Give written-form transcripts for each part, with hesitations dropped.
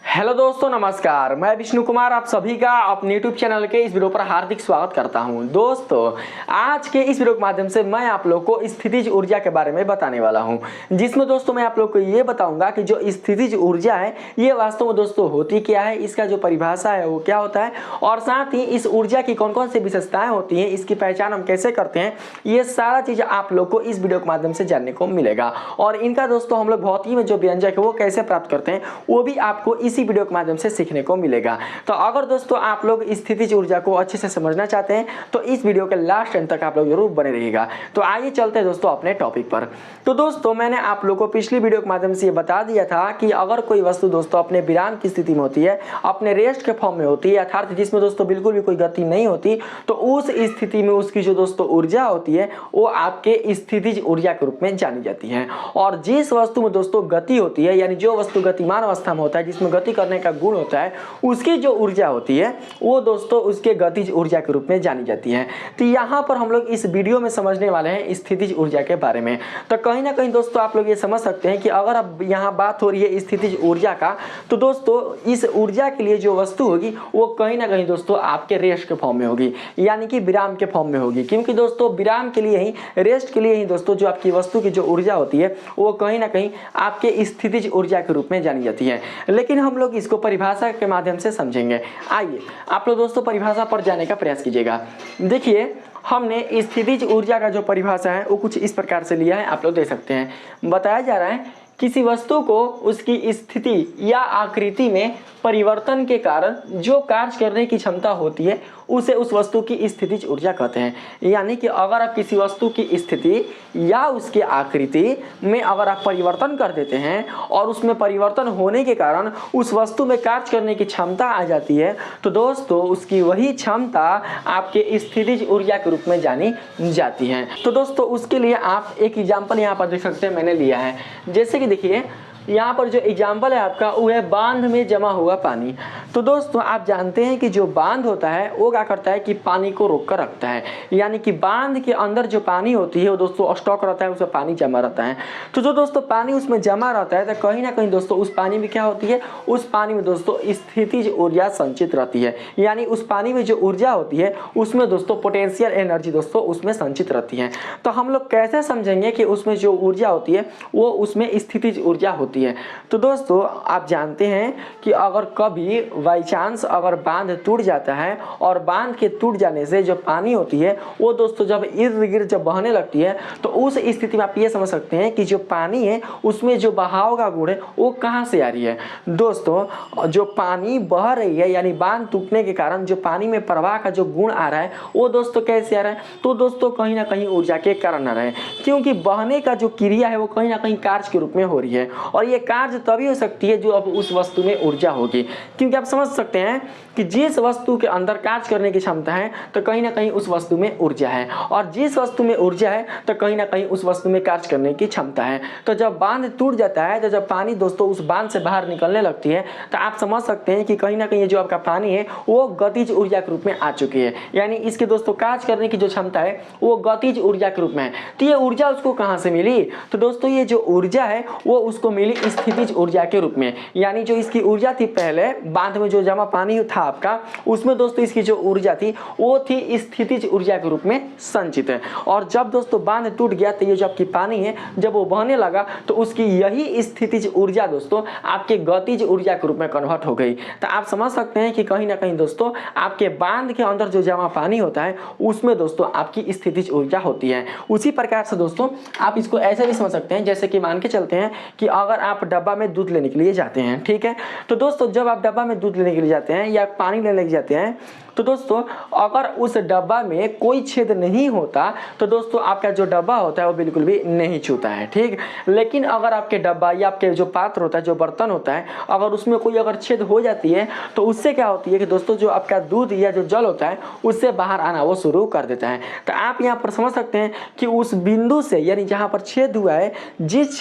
Hello दोस्तों, नमस्कार। मैं विष्णु कुमार आप सभी का अपने यूट्यूब चैनल के इस वीडियो पर हार्दिक स्वागत करता हूं। दोस्तों, आज के इस वीडियो के माध्यम से मैं आप लोग को स्थितिज ऊर्जा के बारे में बताने वाला हूं, जिसमें दोस्तों मैं आप लोग को ये बताऊंगा कि जो स्थितिज ऊर्जा है ये वास्तव में दोस्तों होती क्या है, इसका जो परिभाषा है वो क्या होता है, और साथ ही इस ऊर्जा की कौन कौन सी विशेषताएं होती हैं, इसकी पहचान हम कैसे करते हैं, ये सारा चीज़ आप लोग को इस वीडियो के माध्यम से जानने को मिलेगा। और इनका दोस्तों हम लोग भौतिकी में जो व्यंजक है वो कैसे प्राप्त करते हैं वो भी आपको इसी वीडियो के माध्यम से सीखने को मिलेगा। तो अगर दोस्तों आप लोग स्थितिज ऊर्जा को अच्छे से समझना चाहते हैं तो इस वीडियो के लास्ट एंड तक आप लोग जरूर बने रहिएगा। तो आइए चलते हैं दोस्तों अपने टॉपिक पर। तो दोस्तों मैंने आप लोगों को पिछली वीडियो के माध्यम से ये बता दिया था कि अगर कोई वस्तु दोस्तों अपने विराम की स्थिति में होती है, अपने रेस्ट के फॉर्म में होती है, अर्थात जिसमें दोस्तों बिल्कुल भी कोई गति नहीं होती, तो उस स्थिति में उसकी जो दोस्तों ऊर्जा होती है वो आपके स्थितिज ऊर्जा के रूप में जानी जाती है। और जिस वस्तु में दोस्तों गति होती है, यानी जो वस्तु गतिमान अवस्था में होता है, जिसमें गति करने का गुण होता है, उसकी जो ऊर्जा होती है वो दोस्तों उसके गतिज ऊर्जा के रूप में जानी जाती है। तो यहाँ पर हम लोग इस वीडियो में समझने वाले हैं स्थितिज ऊर्जा के बारे में। तो कहीं ना कहीं दोस्तों आप लोग ये समझ सकते हैं कि अगर अब यहाँ बात हो रही है स्थितिज ऊर्जा का, तो दोस्तों इस ऊर्जा के लिए जो वस्तु होगी वो कहीं ना कहीं दोस्तों आपके रेस्ट के फॉर्म में होगी, यानी कि विराम के फॉर्म में होगी। क्योंकि दोस्तों विराम के लिए ही, रेस्ट के लिए ही दोस्तों जो आपकी वस्तु की जो ऊर्जा होती है वो कहीं ना कहीं आपके स्थितिज ऊर्जा के रूप में जानी जाती है। लेकिन हम लोग इसको परिभाषा के माध्यम से समझेंगे। आइए आप लोग दोस्तों परिभाषा पर जाने का प्रयास कीजिएगा। देखिए, हमने स्थितिज ऊर्जा का जो परिभाषा है वो कुछ इस प्रकार से लिया है, आप लोग देख सकते हैं। बताया जा रहा है किसी वस्तु को उसकी स्थिति या आकृति में परिवर्तन के कारण जो कार्य करने की क्षमता होती है उसे उस वस्तु की स्थितिज ऊर्जा कहते हैं। यानी कि अगर आप किसी वस्तु की स्थिति या उसकी आकृति में अगर आप परिवर्तन कर देते हैं और उसमें परिवर्तन होने के कारण उस वस्तु में कार्य करने की क्षमता आ जाती है, तो दोस्तों उसकी वही क्षमता आपके स्थितिज ऊर्जा के रूप में जानी जाती है। तो दोस्तों उसके लिए आप एक एग्जाम्पल यहाँ पर देख सकते हैं, मैंने लिया है। जैसे कि देखिए यहाँ पर जो एग्जाम्पल है आपका वो है बांध में जमा हुआ पानी। तो दोस्तों आप जानते हैं कि जो बांध होता है वो क्या करता है कि पानी को रोक कर रखता है, यानी कि बांध के अंदर जो पानी होती है वो दोस्तों स्टॉक रहता है, उसमें पानी जमा रहता है। तो जो दोस्तों पानी उसमें जमा रहता है तो कहीं ना कहीं दोस्तों उस पानी में क्या होती है, उस पानी में दोस्तों स्थितिज ऊर्जा संचित रहती है। यानी उस पानी में जो ऊर्जा होती है उसमें दोस्तों पोटेंशियल एनर्जी दोस्तों उसमें संचित रहती है। तो हम लोग कैसे समझेंगे कि उसमें जो ऊर्जा होती है वो उसमें स्थितिज ऊर्जा होती है। तो दोस्तों आप जानते हैं कि अगर कभी बाई चांस अगर बांध टूट जाता है और बांध के टूट जाने से जो पानी होती है वो दोस्तों जब इर्द गिर्द जब बहने लगती है, तो उस स्थिति में आप ये समझ सकते हैं कि जो पानी है उसमें जो बहाव का गुण है वो कहाँ से आ रही है। दोस्तों जो पानी बह रही है, यानी बांध टूटने के कारण जो पानी में प्रवाह का जो गुण आ रहा है वो दोस्तों कैसे आ रहा है, तो दोस्तों कहीं ना कहीं ऊर्जा के कारण आ रहा है। क्योंकि बहने का जो क्रिया है वो कहीं ना कहीं कार्य के रूप में हो रही है, और ये कार्य तभी हो सकती है जो अब उस वस्तु में ऊर्जा होगी। क्योंकि आप समझ सकते हैं कि जिस वस्तु के अंदर कार्य करने की क्षमता है तो कहीं ना कहीं उस वस्तु में ऊर्जा है, और जिस वस्तु में ऊर्जा है तो कहीं ना कहीं उस वस्तु में कार्य करने की क्षमता है। तो जब बांध टूट जाता है, तो जब पानी दोस्तों उस बांध से बाहर निकलने लगती है, तो आप समझ सकते हैं कि कहीं ना कहीं जो आपका पानी है वो गतिज ऊर्जा के रूप में आ चुकी है। यानी इसके दोस्तों कार्य करने की जो क्षमता है वो गतिज ऊर्जा के रूप में है। तो ये ऊर्जा उसको कहाँ से मिली, तो दोस्तों ये जो ऊर्जा है वो उसको मिली स्थितिज ऊर्जा के रूप में। यानी जो इसकी ऊर्जा थी पहले बांध में जो जमा पानी था आपका, उसमें दोस्तों इसकी जो ऊर्जा थी वो थी स्थितिज ऊर्जा के रूप में संचित है। और जब दोस्तों बांध टूट गया तो ये जो आपकी पानी है जब वो बहने लगा तो उसकी यही स्थितिज ऊर्जा दोस्तों आपके गतिज ऊर्जा के रूप में कन्वर्ट हो गई। तो आप समझ सकते हैं कि कहीं ना कहीं दोस्तों आपके बांध के अंदर जो जमा पानी होता है उसमें दोस्तों आपकी स्थितिज ऊर्जा होती है। उसी प्रकार से दोस्तों आप इसको ऐसे भी समझ सकते हैं, जैसे कि मान के चलते हैं कि अगर आप डब्बा में दूध लेने के लिए जाते हैं, ठीक है, तो दोस्तों जब आप डब्बा में दूध लेने के लिए जाते हैं या पानी लेने के जाते हैं, तो दोस्तों अगर उस डब्बा में कोई छेद नहीं होता तो दोस्तों आपका जो डब्बा होता है वो बिल्कुल भी नहीं छूता है, ठीक। लेकिन अगर आपके डब्बा या आपके जो पात्र होता है, जो बर्तन होता है, अगर उसमें कोई अगर छेद हो जाती है तो उससे क्या होती है कि दोस्तों जो आपका दूध या जो जल होता है उससे बाहर आना वो शुरू कर देता है। तो आप यहाँ पर समझ सकते हैं कि उस बिंदु से, यानी जहाँ पर छेद हुआ है, जिस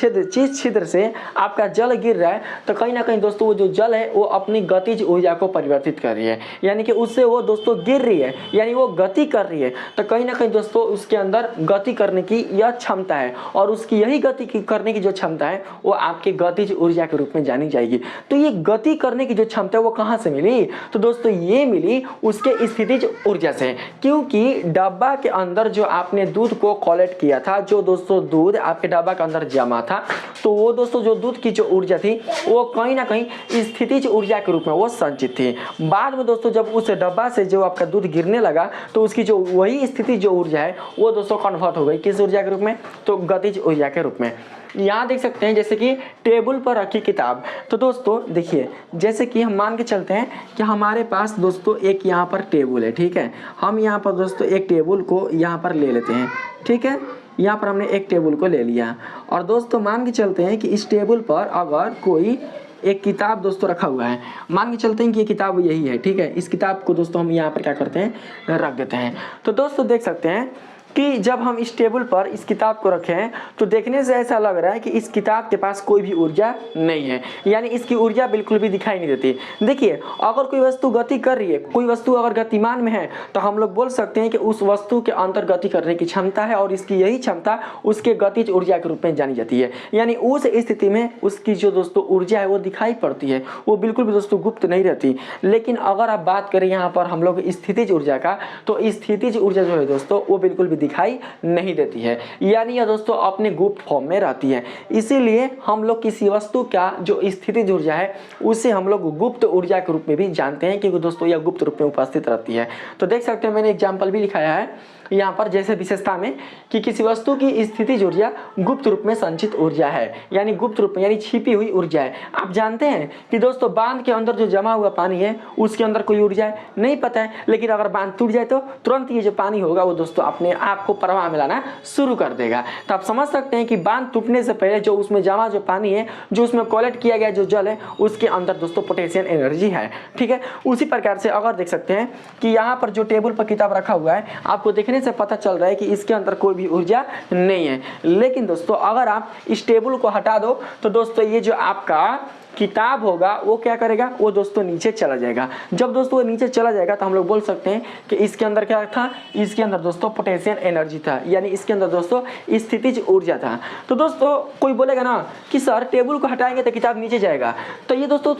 छिद्र से आपका जल गिर रहा है, तो कहीं ना कहीं दोस्तों वो जो जल है वो अपनी गतिज ऊर्जा को परिवर्तित कर रही है। यानी कि उससे वो दोस्तों गिर रही है यानी वो गति कर रही है, तो कहीं ना कहीं दोस्तों उसके अंदर गति करने की यह क्षमता है और उसकी यही गति करने की जो क्षमता है वो आपके गतिज ऊर्जा के रूप में जानी जाएगी। तो ये गति करने की जो क्षमता है वो कहाँ से मिली? तो दोस्तों ये मिली उसके स्थितिज ऊर्जा से, क्योंकि डब्बा के अंदर जो आपने दूध को कलेक्ट किया था, जो दोस्तों दूध आपके डब्बा के अंदर जमा था, तो वो दोस्तों जो दूध की जो ऊर्जा थी वो कहीं ना कहीं स्थितिज ऊर्जा के रूप में वो संचित थी। बाद में दोस्तों जब उस डब्बा से जो आपका दूध गिरने लगा तो उसकी जो वही स्थिति जो ऊर्जा है वो दोस्तों कन्वर्ट हो गई किस ऊर्जा के रूप में? तो गतिज ऊर्जा के रूप में। यहाँ देख सकते हैं जैसे कि टेबल पर रखी किताब। तो दोस्तों देखिए, जैसे कि हम मान के चलते हैं कि हमारे पास दोस्तों एक यहाँ पर टेबल है, ठीक है। हम यहाँ पर दोस्तों एक टेबल को यहाँ पर ले लेते हैं, ठीक है। यहाँ पर हमने एक टेबल को ले लिया और दोस्तों मान के चलते हैं कि इस टेबल पर अगर कोई एक किताब दोस्तों रखा हुआ है, मान के चलते हैं कि ये किताब यही है, ठीक है। इस किताब को दोस्तों हम यहाँ पर क्या करते हैं, रख देते हैं। तो दोस्तों देख सकते हैं कि जब हम इस टेबल पर इस किताब को रखें तो देखने से ऐसा लग रहा है कि इस किताब के पास कोई भी ऊर्जा नहीं है, यानी इसकी ऊर्जा बिल्कुल भी दिखाई नहीं देती। देखिए, अगर कोई वस्तु गति कर रही है, कोई वस्तु अगर गतिमान में है, तो हम लोग बोल सकते हैं कि उस वस्तु के अंतर गति करने की क्षमता है और इसकी यही क्षमता उसके गतिज ऊर्जा के रूप में जानी जाती है। यानी उस स्थिति में उसकी जो दोस्तों ऊर्जा है वो दिखाई पड़ती है, वो बिल्कुल भी दोस्तों गुप्त नहीं रहती। लेकिन अगर आप बात करें यहाँ पर हम लोग स्थितिज ऊर्जा का, तो स्थितिज ऊर्जा जो है दोस्तों वो बिल्कुल भी दिखाई नहीं देती है, यानी यह दोस्तों अपने गुप्त फॉर्म में रहती है। इसीलिए हम लोग किसी वस्तु का जो स्थितिज ऊर्जा है उसे हम लोग गुप्त ऊर्जा के रूप में भी जानते हैं, क्योंकि दोस्तों यह गुप्त रूप में उपस्थित रहती है। तो देख सकते हैं मैंने एग्जाम्पल भी लिखाया है यहाँ पर, जैसे विशेषता में कि किसी वस्तु की स्थितिज ऊर्जा गुप्त रूप में संचित ऊर्जा है, यानी गुप्त रूप में यानी छिपी हुई ऊर्जा है। आप जानते हैं कि दोस्तों बांध के अंदर जो जमा हुआ पानी है उसके अंदर कोई ऊर्जा है नहीं पता है, लेकिन अगर बांध टूट जाए तो तुरंत ये जो पानी होगा वो दोस्तों अपने आप को प्रवाह में लाना शुरू कर देगा। तो आप समझ सकते हैं कि बांध टूटने से पहले जो उसमें जमा जो पानी है, जो उसमें कलेक्ट किया गया जो जल है, उसके अंदर दोस्तों पोटेंशियल एनर्जी है, ठीक है। उसी प्रकार से अगर देख सकते हैं कि यहाँ पर जो टेबल पर किताब रखा हुआ है, आपको देखने से पता चल रहा है कि इसके अंदर कोई भी ऊर्जा नहीं है। लेकिन दोस्तों अगर आप इस टेबल को हटा दो तो दोस्तों ये जो आपका किताब होगा वो क्या करेगा, वो दोस्तों नीचे चला जाएगा। जब दोस्तों वो नीचे चला जाएगा तो हम लोग बोल सकते हैं कि इसके अंदर क्या था, इसके अंदर दोस्तों पोटेंशियल एनर्जी था, यानी इसके अंदर दोस्तों स्थितिज ऊर्जा था। तो दोस्तों कोई बोलेगा ना कि सर टेबल को हटाएंगे तो किताब नीचे जाएगा, तो ये दोस्तों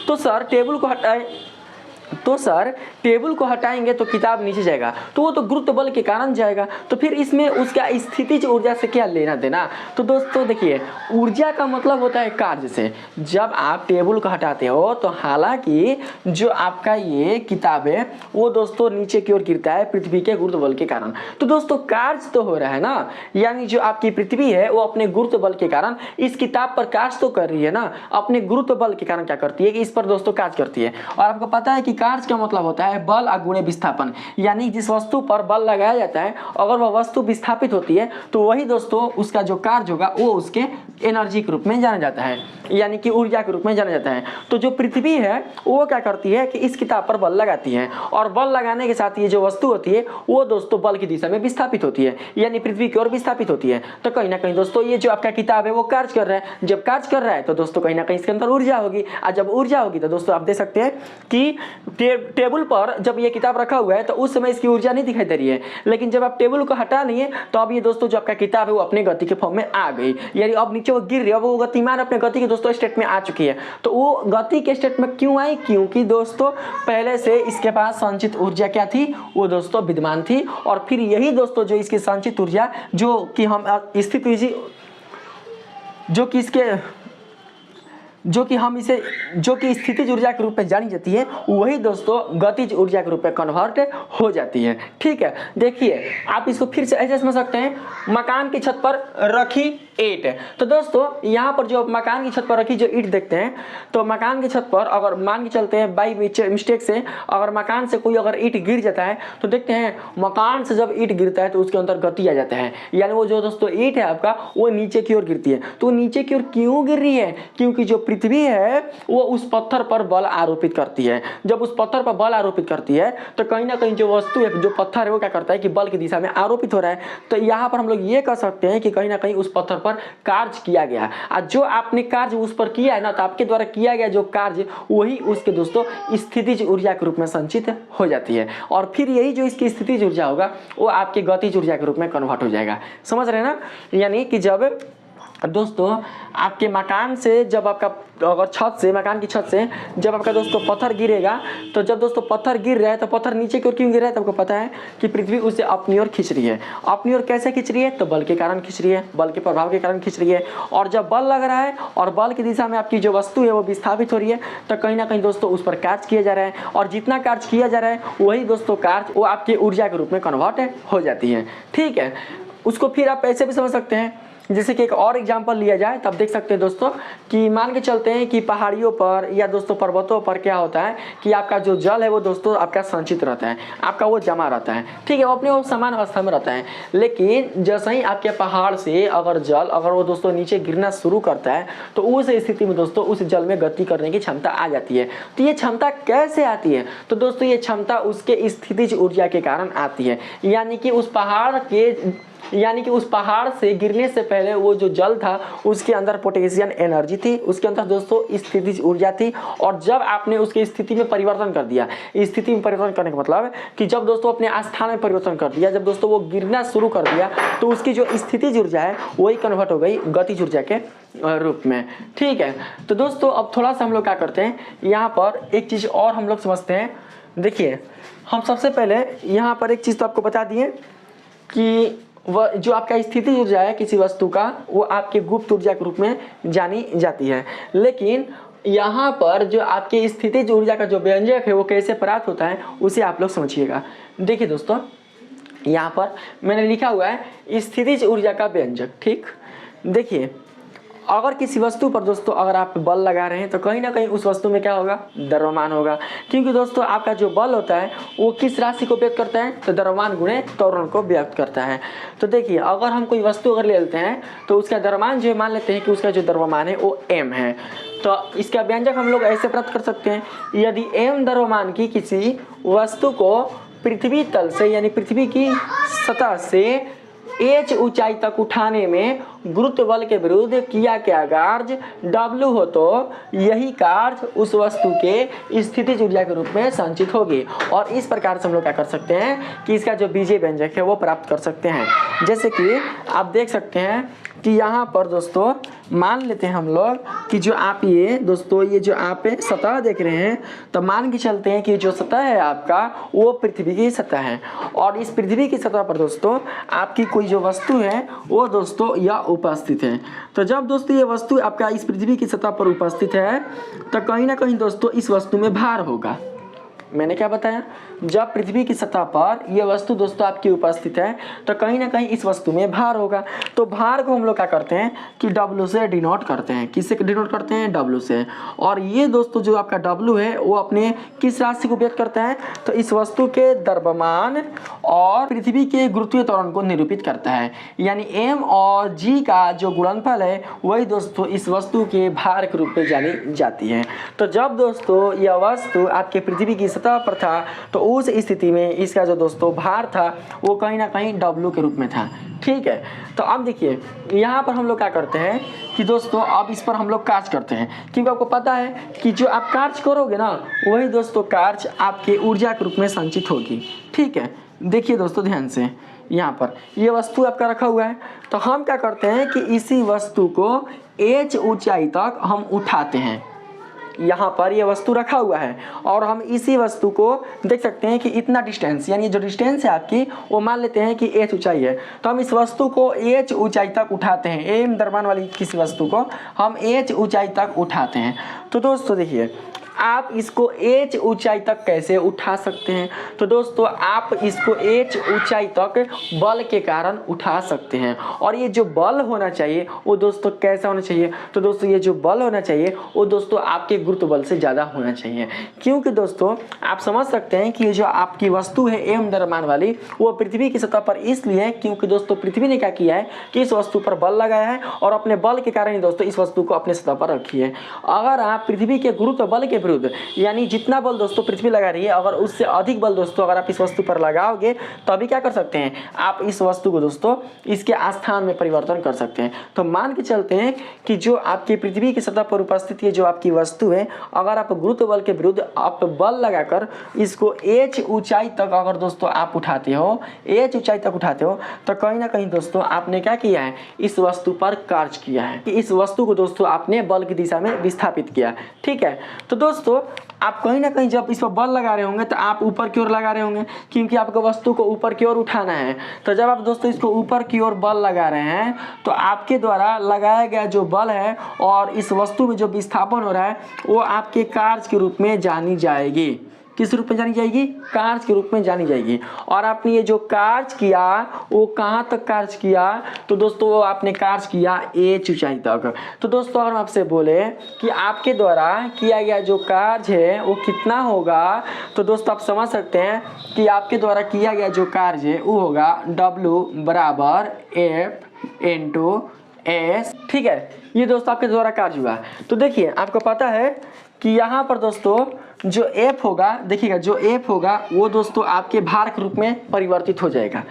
तो सर टेबल को हटाए तो सर टेबल को हटाएंगे तो किताब नीचे जाएगा, तो वो तो गुरुत्व बल के कारण जाएगा, तो फिर इसमें उसका स्थितिज ऊर्जा से क्या लेना देना। तो दोस्तों देखिए, ऊर्जा का मतलब होता है कार्य से। जब आप टेबल को हटाते हो तो हालांकि जो आपका ये किताब है वो दोस्तों नीचे की ओर गिरता है पृथ्वी के गुरुत्व बल के कारण, तो दोस्तों कार्य तो हो रहा है ना, यानी जो आपकी पृथ्वी है वो अपने गुरुत्व बल के कारण इस किताब पर कार्य तो कर रही है ना, अपने गुरुत्व बल के कारण क्या करती है कि इस पर दोस्तों कार्य करती है। और आपको पता है कि कार्य का मतलब होता है बल अगुणे विस्थापन, यानी जिस वस्तु पर बल लगाया जाता है अगर वह वस्तु विस्थापित होती है तो वही दोस्तों उसका जो कार्य होगा वो उसके एनर्जी के रूप में जाना जाता है, यानी कि ऊर्जा के रूप में जाना जाता है। तो जो पृथ्वी है वो क्या करती है कि इस किताब पर बल लगाती है, और बल लगाने के साथ ये जो वस्तु होती है वो दोस्तों बल की दिशा में विस्थापित होती है, यानी पृथ्वी की ओर विस्थापित होती है। तो कहीं ना कहीं दोस्तों ये जो आपका किताब है वो कार्य कर रहा है, जब कार्य कर रहा है तो दोस्तों कहीं ना कहीं इसके अंदर ऊर्जा होगी, और जब ऊर्जा होगी तो दोस्तों आप देख सकते हैं कि टेबल पर जब ये किताब रखा हुआ है तो उस समय इसकी ऊर्जा नहीं दिखाई दे रही है, लेकिन जब आप टेबल को हटा लिए तो अब ये दोस्तों जो आपका किताब है वो अपने गति के फॉर्म में आ गई, यानी अब नीचे वो गिर रही है, अब वो गतिमान अपने गति के दोस्तों स्टेट में आ चुकी है। तो वो गति के स्टेट में क्यों आई, क्योंकि दोस्तों पहले से इसके पास संचित ऊर्जा क्या थी, वो दोस्तों विद्यमान थी, और फिर यही दोस्तों जो इसकी संचित ऊर्जा जो कि हम स्थिति जो कि स्थितिज ऊर्जा के रूप में जानी जाती है, वही दोस्तों गतिज ऊर्जा के रूप में कन्वर्ट हो जाती है, ठीक है। देखिए आप इसको फिर से ऐसे समझ सकते हैं, मकान की छत पर रखी ईंट। तो दोस्तों यहाँ पर जो मकान की छत पर रखी जो ईंट देखते हैं, तो मकान की छत पर अगर मान के चलते हैं बाई मिस्टेक से अगर मकान से कोई अगर ईंट गिर जाता है तो देखते हैं मकान से जब ईंट गिरता है तो उसके अंदर गति आ जाता है, यानी वो जो दोस्तों ईंट है आपका वो नीचे की ओर गिरती है। तो नीचे की ओर क्यों गिर रही है, क्योंकि जो पृथ्वी है वो उस पत्थर पर बल आरोपित करती है। जब उस पत्थर पर बल आरोपित करती है तो कहीं ना कहीं जो वस्तु है, जो पत्थर है, वो क्या करता है कि बल की दिशा में आरोपित हो रहा है। तो यहाँ पर हम लोग ये कह सकते हैं कि कहीं ना कहीं उस पत्थर पर कार्य किया गया, और जो आपने कार्य उस पर किया है ना, तो आपके द्वारा किया गया जो कार्य वही उसके दोस्तों स्थितिज ऊर्जा के रूप में संचित हो जाती है, और फिर यही जो इसकी स्थितिज ऊर्जा होगा वो आपके गतिज ऊर्जा के रूप में कन्वर्ट हो जाएगा। समझ रहे हैं ना? यानी कि जब दोस्तों आपके मकान से जब आपका अगर छत से मकान की छत से जब आपका दोस्तों पत्थर गिरेगा, तो जब दोस्तों पत्थर गिर रहा है तो पत्थर नीचे की ओर क्यों गिर रहा है? तो आपको पता है कि पृथ्वी उसे अपनी ओर खींच रही है। अपनी ओर कैसे खींच रही है? तो बल के कारण खींच रही है, बल के प्रभाव के कारण खींच रही है। और जब बल लग रहा है और बल की दिशा में आपकी जो वस्तु है वो विस्थापित हो रही है, तो कहीं ना कहीं दोस्तों उस पर कार्य किया जा रहा है, और जितना कार्य किया जा रहा है वही दोस्तों कार्य वो आपकी ऊर्जा के रूप में कन्वर्ट हो जाती है। ठीक है, उसको फिर आप ऐसे भी समझ सकते हैं, जैसे कि एक और एग्जांपल लिया जाए तब देख सकते हैं दोस्तों कि मान के चलते हैं कि पहाड़ियों पर या दोस्तों पर्वतों पर क्या होता है कि आपका जो जल है वो दोस्तों आपका संचित रहता है, आपका वो जमा रहता है। ठीक है, वो अपने वो समान अवस्था में रहता है, लेकिन जैसे ही आपके पहाड़ से अगर जल अगर वो दोस्तों नीचे गिरना शुरू करता है तो उस स्थिति में दोस्तों उस जल में गति करने की क्षमता आ जाती है। तो ये क्षमता कैसे आती है? तो दोस्तों ये क्षमता उसके स्थितिज ऊर्जा के कारण आती है, यानी कि उस पहाड़ से गिरने से पहले वो जो जल था उसके अंदर पोटेंशियल एनर्जी थी, उसके अंदर दोस्तों स्थितिज ऊर्जा थी, और जब आपने उसकी स्थिति में परिवर्तन कर दिया, स्थिति में परिवर्तन करने का मतलब कि जब दोस्तों अपने स्थान में परिवर्तन कर दिया, जब दोस्तों वो गिरना शुरू कर दिया, तो उसकी जो स्थितिज ऊर्जा है वही कन्वर्ट हो गई गतिज ऊर्जा के रूप में। ठीक है, तो दोस्तों अब थोड़ा सा हम लोग क्या करते हैं, यहाँ पर एक चीज़ और हम लोग समझते हैं। देखिए, हम सबसे पहले यहाँ पर एक चीज़ तो आपको बता दिए कि वह जो आपका स्थितिज ऊर्जा है किसी वस्तु का वो आपके गुप्त ऊर्जा के रूप में जानी जाती है, लेकिन यहाँ पर जो आपके स्थितिज ऊर्जा का जो व्यंजक है वो कैसे प्राप्त होता है उसे आप लोग समझिएगा। देखिए दोस्तों, यहाँ पर मैंने लिखा हुआ है स्थितिज ऊर्जा का व्यंजक। ठीक, देखिए अगर किसी वस्तु पर दोस्तों अगर आप बल लगा रहे हैं तो कहीं ना कहीं उस वस्तु में क्या होगा? द्रव्यमान होगा, क्योंकि दोस्तों आपका जो बल होता है वो किस राशि को व्यक्त करता है? तो द्रव्यमान गुणे त्वरण को व्यक्त करता है। तो देखिए, अगर हम कोई वस्तु अगर ले लेते हैं तो उसका द्रव्यमान जो मान लेते हैं कि उसका जो द्रव्यमान है वो m है, तो इसका व्यंजक हम लोग ऐसे प्राप्त कर सकते हैं, यदि m द्रव्यमान की किसी वस्तु को पृथ्वी तल से यानी पृथ्वी की सतह से h ऊंचाई तक उठाने में गुरुत्व बल के विरुद्ध किया गया कार्य W हो, तो यही कार्य उस वस्तु के स्थितिज ऊर्जा के रूप में संचित होगी। और इस प्रकार से हम लोग क्या कर सकते हैं कि इसका जो बीजीय व्यंजक है वो प्राप्त कर सकते हैं। जैसे कि आप देख सकते हैं कि यहाँ पर दोस्तों मान लेते हैं हम लोग कि जो आप ये दोस्तों ये जो आप सतह देख रहे हैं, तो मान के चलते हैं कि जो सतह है आपका वो पृथ्वी की सतह है, और इस पृथ्वी की सतह पर दोस्तों आपकी कोई जो वस्तु है वो दोस्तों यह उपस्थित है। तो जब दोस्तों ये वस्तु आपका इस पृथ्वी की सतह पर उपस्थित है तो कहीं ना कहीं दोस्तों इस वस्तु में भार होगा। मैंने क्या बताया? जब पृथ्वी की सतह पर यह वस्तु दोस्तों आपकी उपस्थित है तो कहीं ना कहीं इस वस्तु में भार होगा। तो भार को हम लोग क्या करते हैं कि W से डिनोट करते हैं। किससे डिनोट करते हैं? W से। और ये दोस्तों जो आपका W है वो अपने किस राशि को व्यक्त करता है? तो इस वस्तु के द्रव्यमान और पृथ्वी के गुरुत्वीय त्वरण को निरूपित करता है, यानी M और G का जो गुणनफल है वही दोस्तों इस वस्तु के भार के रूप में जानी जाती है। तो जब दोस्तों यह वस्तु आपके पृथ्वी की सतह पर था तो उस स्थिति में इसका जो दोस्तों भार था वो कहीं ना कहीं W के रूप में था। ठीक है, तो अब देखिए यहाँ पर हम लोग क्या करते हैं कि दोस्तों अब इस पर हम लोग कार्य करते हैं, क्योंकि आपको पता है कि जो आप कार्य करोगे ना वही दोस्तों कार्य आपके ऊर्जा के रूप में संचित होगी। ठीक है, देखिए दोस्तों ध्यान से, यहाँ पर ये वस्तु आपका रखा हुआ है, तो हम क्या करते हैं कि इसी वस्तु को h ऊंचाई तक हम उठाते हैं। यहाँ पर ये वस्तु रखा हुआ है और हम इसी वस्तु को देख सकते हैं कि इतना डिस्टेंस, यानी जो डिस्टेंस है आपकी वो मान लेते हैं कि h ऊंचाई है, तो हम इस वस्तु को h ऊंचाई तक उठाते हैं। m द्रव्यमान वाली किसी वस्तु को हम h ऊंचाई तक उठाते हैं। तो दोस्तों देखिए आप इसको h ऊंचाई तक कैसे उठा सकते हैं? तो दोस्तों आप इसको h ऊंचाई तक बल के कारण उठा सकते हैं, और ये जो बल होना चाहिए वो दोस्तों कैसा होना चाहिए? तो दोस्तों ये जो बल होना चाहिए वो दोस्तों आपके गुरुत्व बल से ज़्यादा होना चाहिए, क्योंकि दोस्तों आप समझ सकते हैं कि ये जो आपकी वस्तु है m द्रव्यमान वाली वो पृथ्वी की सतह पर इसलिए है क्योंकि दोस्तों पृथ्वी ने क्या किया है कि इस वस्तु पर बल लगाया है और अपने बल के कारण ही दोस्तों इस वस्तु को अपने सतह पर रखी है। अगर आप पृथ्वी के गुरुत्व बल के विरुद्ध, यानी जितना बल दोस्तों पृथ्वी लगा रही है अगर उससे अधिक बल दोस्तों अगर आप इस वस्तु पर लगाओगे तभी क्या कर सकते हैं, आप इस वस्तु को दोस्तों इसके स्थान में परिवर्तन कर सकते हैं। तो मान के चलते हैं कि जो आपकी पृथ्वी की सतह पर उपस्थित ये जो आपकी वस्तु है, अगर आप गुरुत्व बल के विरुद्ध आप बल लगाकर इसको h ऊंचाई तक अगर दोस्तों आप उठाते हो, h ऊंचाई तक उठाते हो, तो कहीं ना कहीं दोस्तों आपने क्या किया है, इस वस्तु पर कार्य किया है, कि इस वस्तु को दोस्तों आपने बल की दिशा में विस्थापित किया। ठीक है, तो दोस्तों आप कहीं ना कहीं जब इस पर बल लगा रहे होंगे तो आप ऊपर की ओर लगा रहे होंगे, क्योंकि आपको वस्तु को ऊपर की ओर उठाना है। तो जब आप दोस्तों इसको ऊपर की ओर बल लगा रहे हैं तो आपके द्वारा लगाया गया जो बल है और इस वस्तु में जो विस्थापन हो रहा है वो आपके कार्य के रूप में जानी जाएगी। किस रूप में जानी जाएगी, कार्य के रूप में जानी जाएगी। और आपने ये जो कार्य किया वो कहाँ तक कार्य किया, तो दोस्तों वो आपने कार्य किया h ऊंचाई तक। तो दोस्तों अगर हम आपसे बोले कि आपके द्वारा किया गया जो कार्य है वो कितना होगा, तो दोस्तों आप समझ सकते हैं कि आपके द्वारा किया गया जो कार्य है वो होगा W बराबर F इंटू S। ठीक है, ये दोस्तों आपके द्वारा कार्य हुआ। तो देखिए आपको पता है कि यहाँ पर दोस्तों जो F होगा, देखिएगा जो F होगा वो दोस्तों आपके भार के रूप में परिवर्तित हो जाएगा।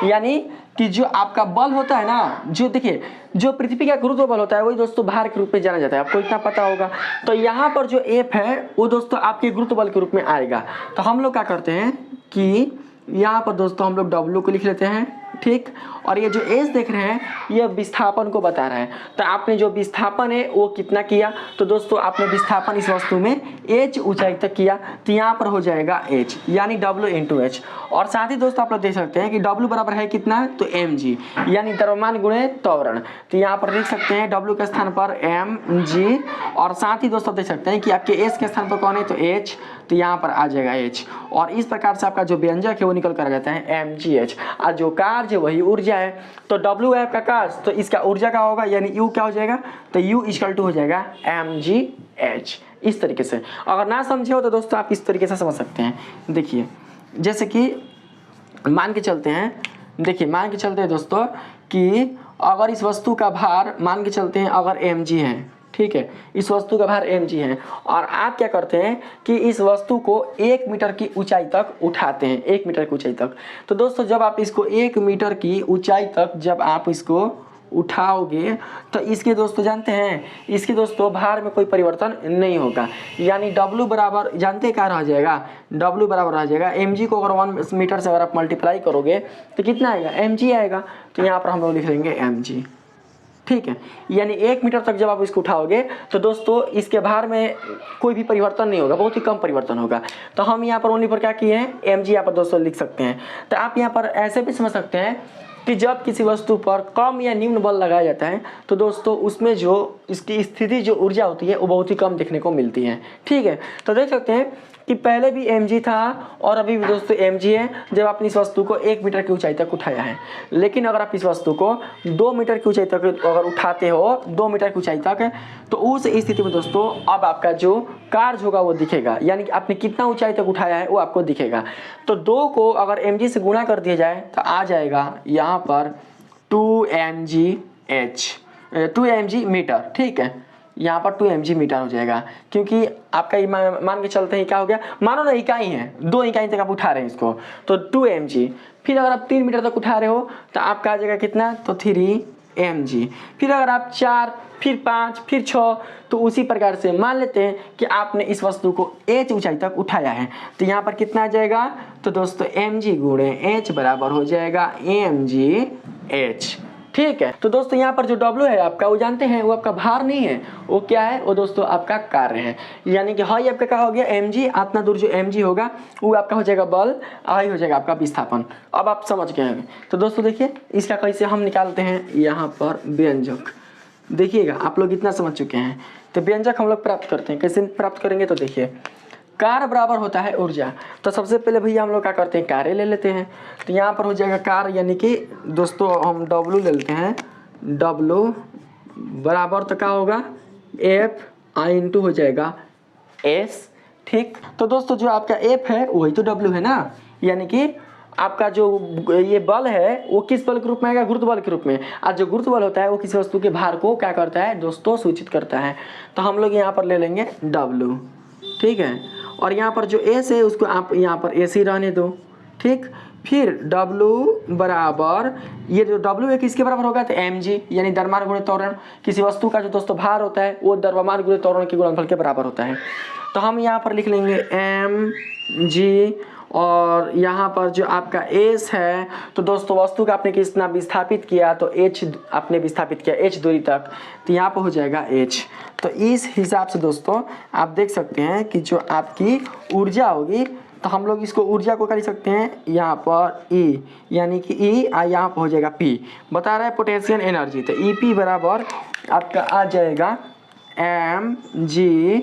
यानी कि जो आपका बल होता है ना, जो देखिए जो पृथ्वी का गुरुत्व बल होता है वही दोस्तों भार के रूप में जाना जाता है, आपको इतना पता होगा। तो यहाँ पर जो F है वो दोस्तों आपके गुरुत्व बल के रूप में आएगा। तो हम लोग क्या करते हैं कि यहाँ पर दोस्तों हम लोग W को लिख लेते हैं, ठीक। और ये जो S देख रहे हैं ये विस्थापन को बता रहा है। तो आपने जो विस्थापन है वो कितना किया, तो दोस्तों आपने विस्थापन इस वस्तु में h ऊंचाई तक किया, तो यहाँ पर हो जाएगा h यानी W इंटू एच। और साथ ही दोस्तों आप लोग देख सकते हैं कि W बराबर है कितना, तो mg यानी द्रव्यमान गुणे त्वरण। तो यहाँ पर लिख सकते हैं W के स्थान पर mg, और साथ ही दोस्तों देख सकते हैं कि आपके S के स्थान पर कौन है, तो h, तो यहाँ पर आ जाएगा h। और इस प्रकार से आपका जो व्यंजक है वो निकल कर आ जाता है mgh। और जो कार्य वही ऊर्जा है, तो W है आपका कार्य, तो इसका ऊर्जा का होगा यानी U क्या हो जाएगा, तो U इक्वल टू हो जाएगा mgh। इस तरीके से अगर ना समझे हो तो दोस्तों आप इस तरीके से समझ सकते हैं। देखिए जैसे कि मान के चलते हैं, देखिए मान के चलते हैं दोस्तों कि अगर इस वस्तु का भार मान के चलते हैं अगर mg है, ठीक है, इस वस्तु का भार mg है, और आप क्या करते हैं कि इस वस्तु को 1 मीटर की ऊंचाई तक उठाते हैं, 1 मीटर की ऊंचाई तक। तो दोस्तों जब आप इसको 1 मीटर की ऊंचाई तक जब आप इसको उठाओगे तो इसके दोस्तों जानते हैं, इसके दोस्तों भार में कोई परिवर्तन नहीं होगा। यानी W बराबर जानते क्या रह जाएगा, W बराबर रह जाएगा mg को अगर 1 मीटर से अगर आप मल्टीप्लाई करोगे तो कितना आएगा, mg आएगा। तो यहाँ पर हम लोग लिख लेंगे mg, ठीक है। यानी 1 मीटर तक जब आप इसको उठाओगे तो दोस्तों इसके भार में कोई भी परिवर्तन नहीं होगा, बहुत ही कम परिवर्तन होगा। तो हम यहाँ पर ओनली पर क्या किए हैं, mg यहाँ पर दोस्तों लिख सकते हैं। तो आप यहाँ पर ऐसे भी समझ सकते हैं कि जब किसी वस्तु पर कम या निम्न बल लगाया जाता है तो दोस्तों उसमें जो इसकी स्थिति जो ऊर्जा होती है वो बहुत ही कम देखने को मिलती है, ठीक है। तो देख सकते हैं कि पहले भी mg था और अभी भी दोस्तों mg है जब आपने इस वस्तु को 1 मीटर की ऊंचाई तक उठाया है। लेकिन अगर आप इस वस्तु को 2 मीटर की ऊंचाई तक अगर उठाते हो, 2 मीटर की ऊंचाई तक, तो उस स्थिति में दोस्तों अब आपका जो कार्य होगा वो दिखेगा, यानी कि आपने कितना ऊंचाई तक उठाया है वो आपको दिखेगा। तो 2 को अगर mg से गुणा कर दिया जाए तो आ जाएगा यहाँ पर 2mg मीटर, ठीक है। यहाँ पर 2mg मीटर हो जाएगा, क्योंकि आपका मान के चलते हैं क्या हो गया, मानो ना इकाई है, 2 इकाई तक आप उठा रहे हैं इसको, तो 2mg। फिर अगर आप 3 मीटर तक उठा रहे हो तो आपका आ जाएगा कितना, तो 3mg। फिर अगर आप 4, फिर 5, फिर 6, तो उसी प्रकार से मान लेते हैं कि आपने इस वस्तु को h ऊंचाई तक उठाया है, तो यहाँ पर कितना आ जाएगा, तो दोस्तों mg गुणे h बराबर हो जाएगा mgh, ठीक है। तो दोस्तों यहाँ पर जो W है आपका वो जानते हैं वो आपका भार नहीं है, वो क्या है, वो दोस्तों आपका कार्य है। यानी कि हाई आपका क्या हो गया mg, इतना दूर जो mg होगा वो आपका हो जाएगा बल, हाई हो जाएगा आपका विस्थापन। अब आप समझ गए हैं। तो दोस्तों देखिए इसका कैसे हम निकालते हैं, यहाँ पर व्यंजक देखिएगा, आप लोग इतना समझ चुके हैं। तो व्यंजक हम लोग प्राप्त करते हैं, कैसे प्राप्त करेंगे, तो देखिए कार्य बराबर होता है ऊर्जा। तो सबसे पहले भैया हम लोग क्या करते हैं, कार्य ले लेते हैं। तो यहाँ पर हो जाएगा कार्य, यानी कि दोस्तों हम W ले लेते हैं, W बराबर तो क्या होगा F I इंटू हो जाएगा S, ठीक। तो दोस्तों जो आपका F है वही तो W है ना, यानी कि आपका जो ये बल है वो किस बल के रूप में आएगा, गुरुत्व बल के रूप में। आज जो गुरुत्व बल होता है वो किसी वस्तु के भार को क्या करता है दोस्तों, सूचित करता है। तो हम लोग यहाँ पर ले लेंगे W, ठीक है। और यहाँ पर जो एस है उसको आप यहाँ पर एस ही रहने दो, ठीक। फिर W बराबर, ये जो W है किसके बराबर होगा, तो mg यानी द्रव्यमान गुणित त्वरण। किसी वस्तु का जो दोस्तों भार होता है वो द्रव्यमान गुणित त्वरण के गुणनफल के बराबर होता है। तो हम यहाँ पर लिख लेंगे mg, और यहाँ पर जो आपका s है, तो दोस्तों वस्तु का आपने कितना विस्थापित किया, तो h आपने विस्थापित किया h दूरी तक, तो यहाँ पर हो जाएगा h। तो इस हिसाब से दोस्तों आप देख सकते हैं कि जो आपकी ऊर्जा होगी, तो हम लोग इसको ऊर्जा को कर सकते हैं यहाँ पर E, यानी कि E यहाँ पर हो जाएगा P, बता रहा है पोटेंशियल एनर्जी। तो EP बराबर आपका आ जाएगा mgh,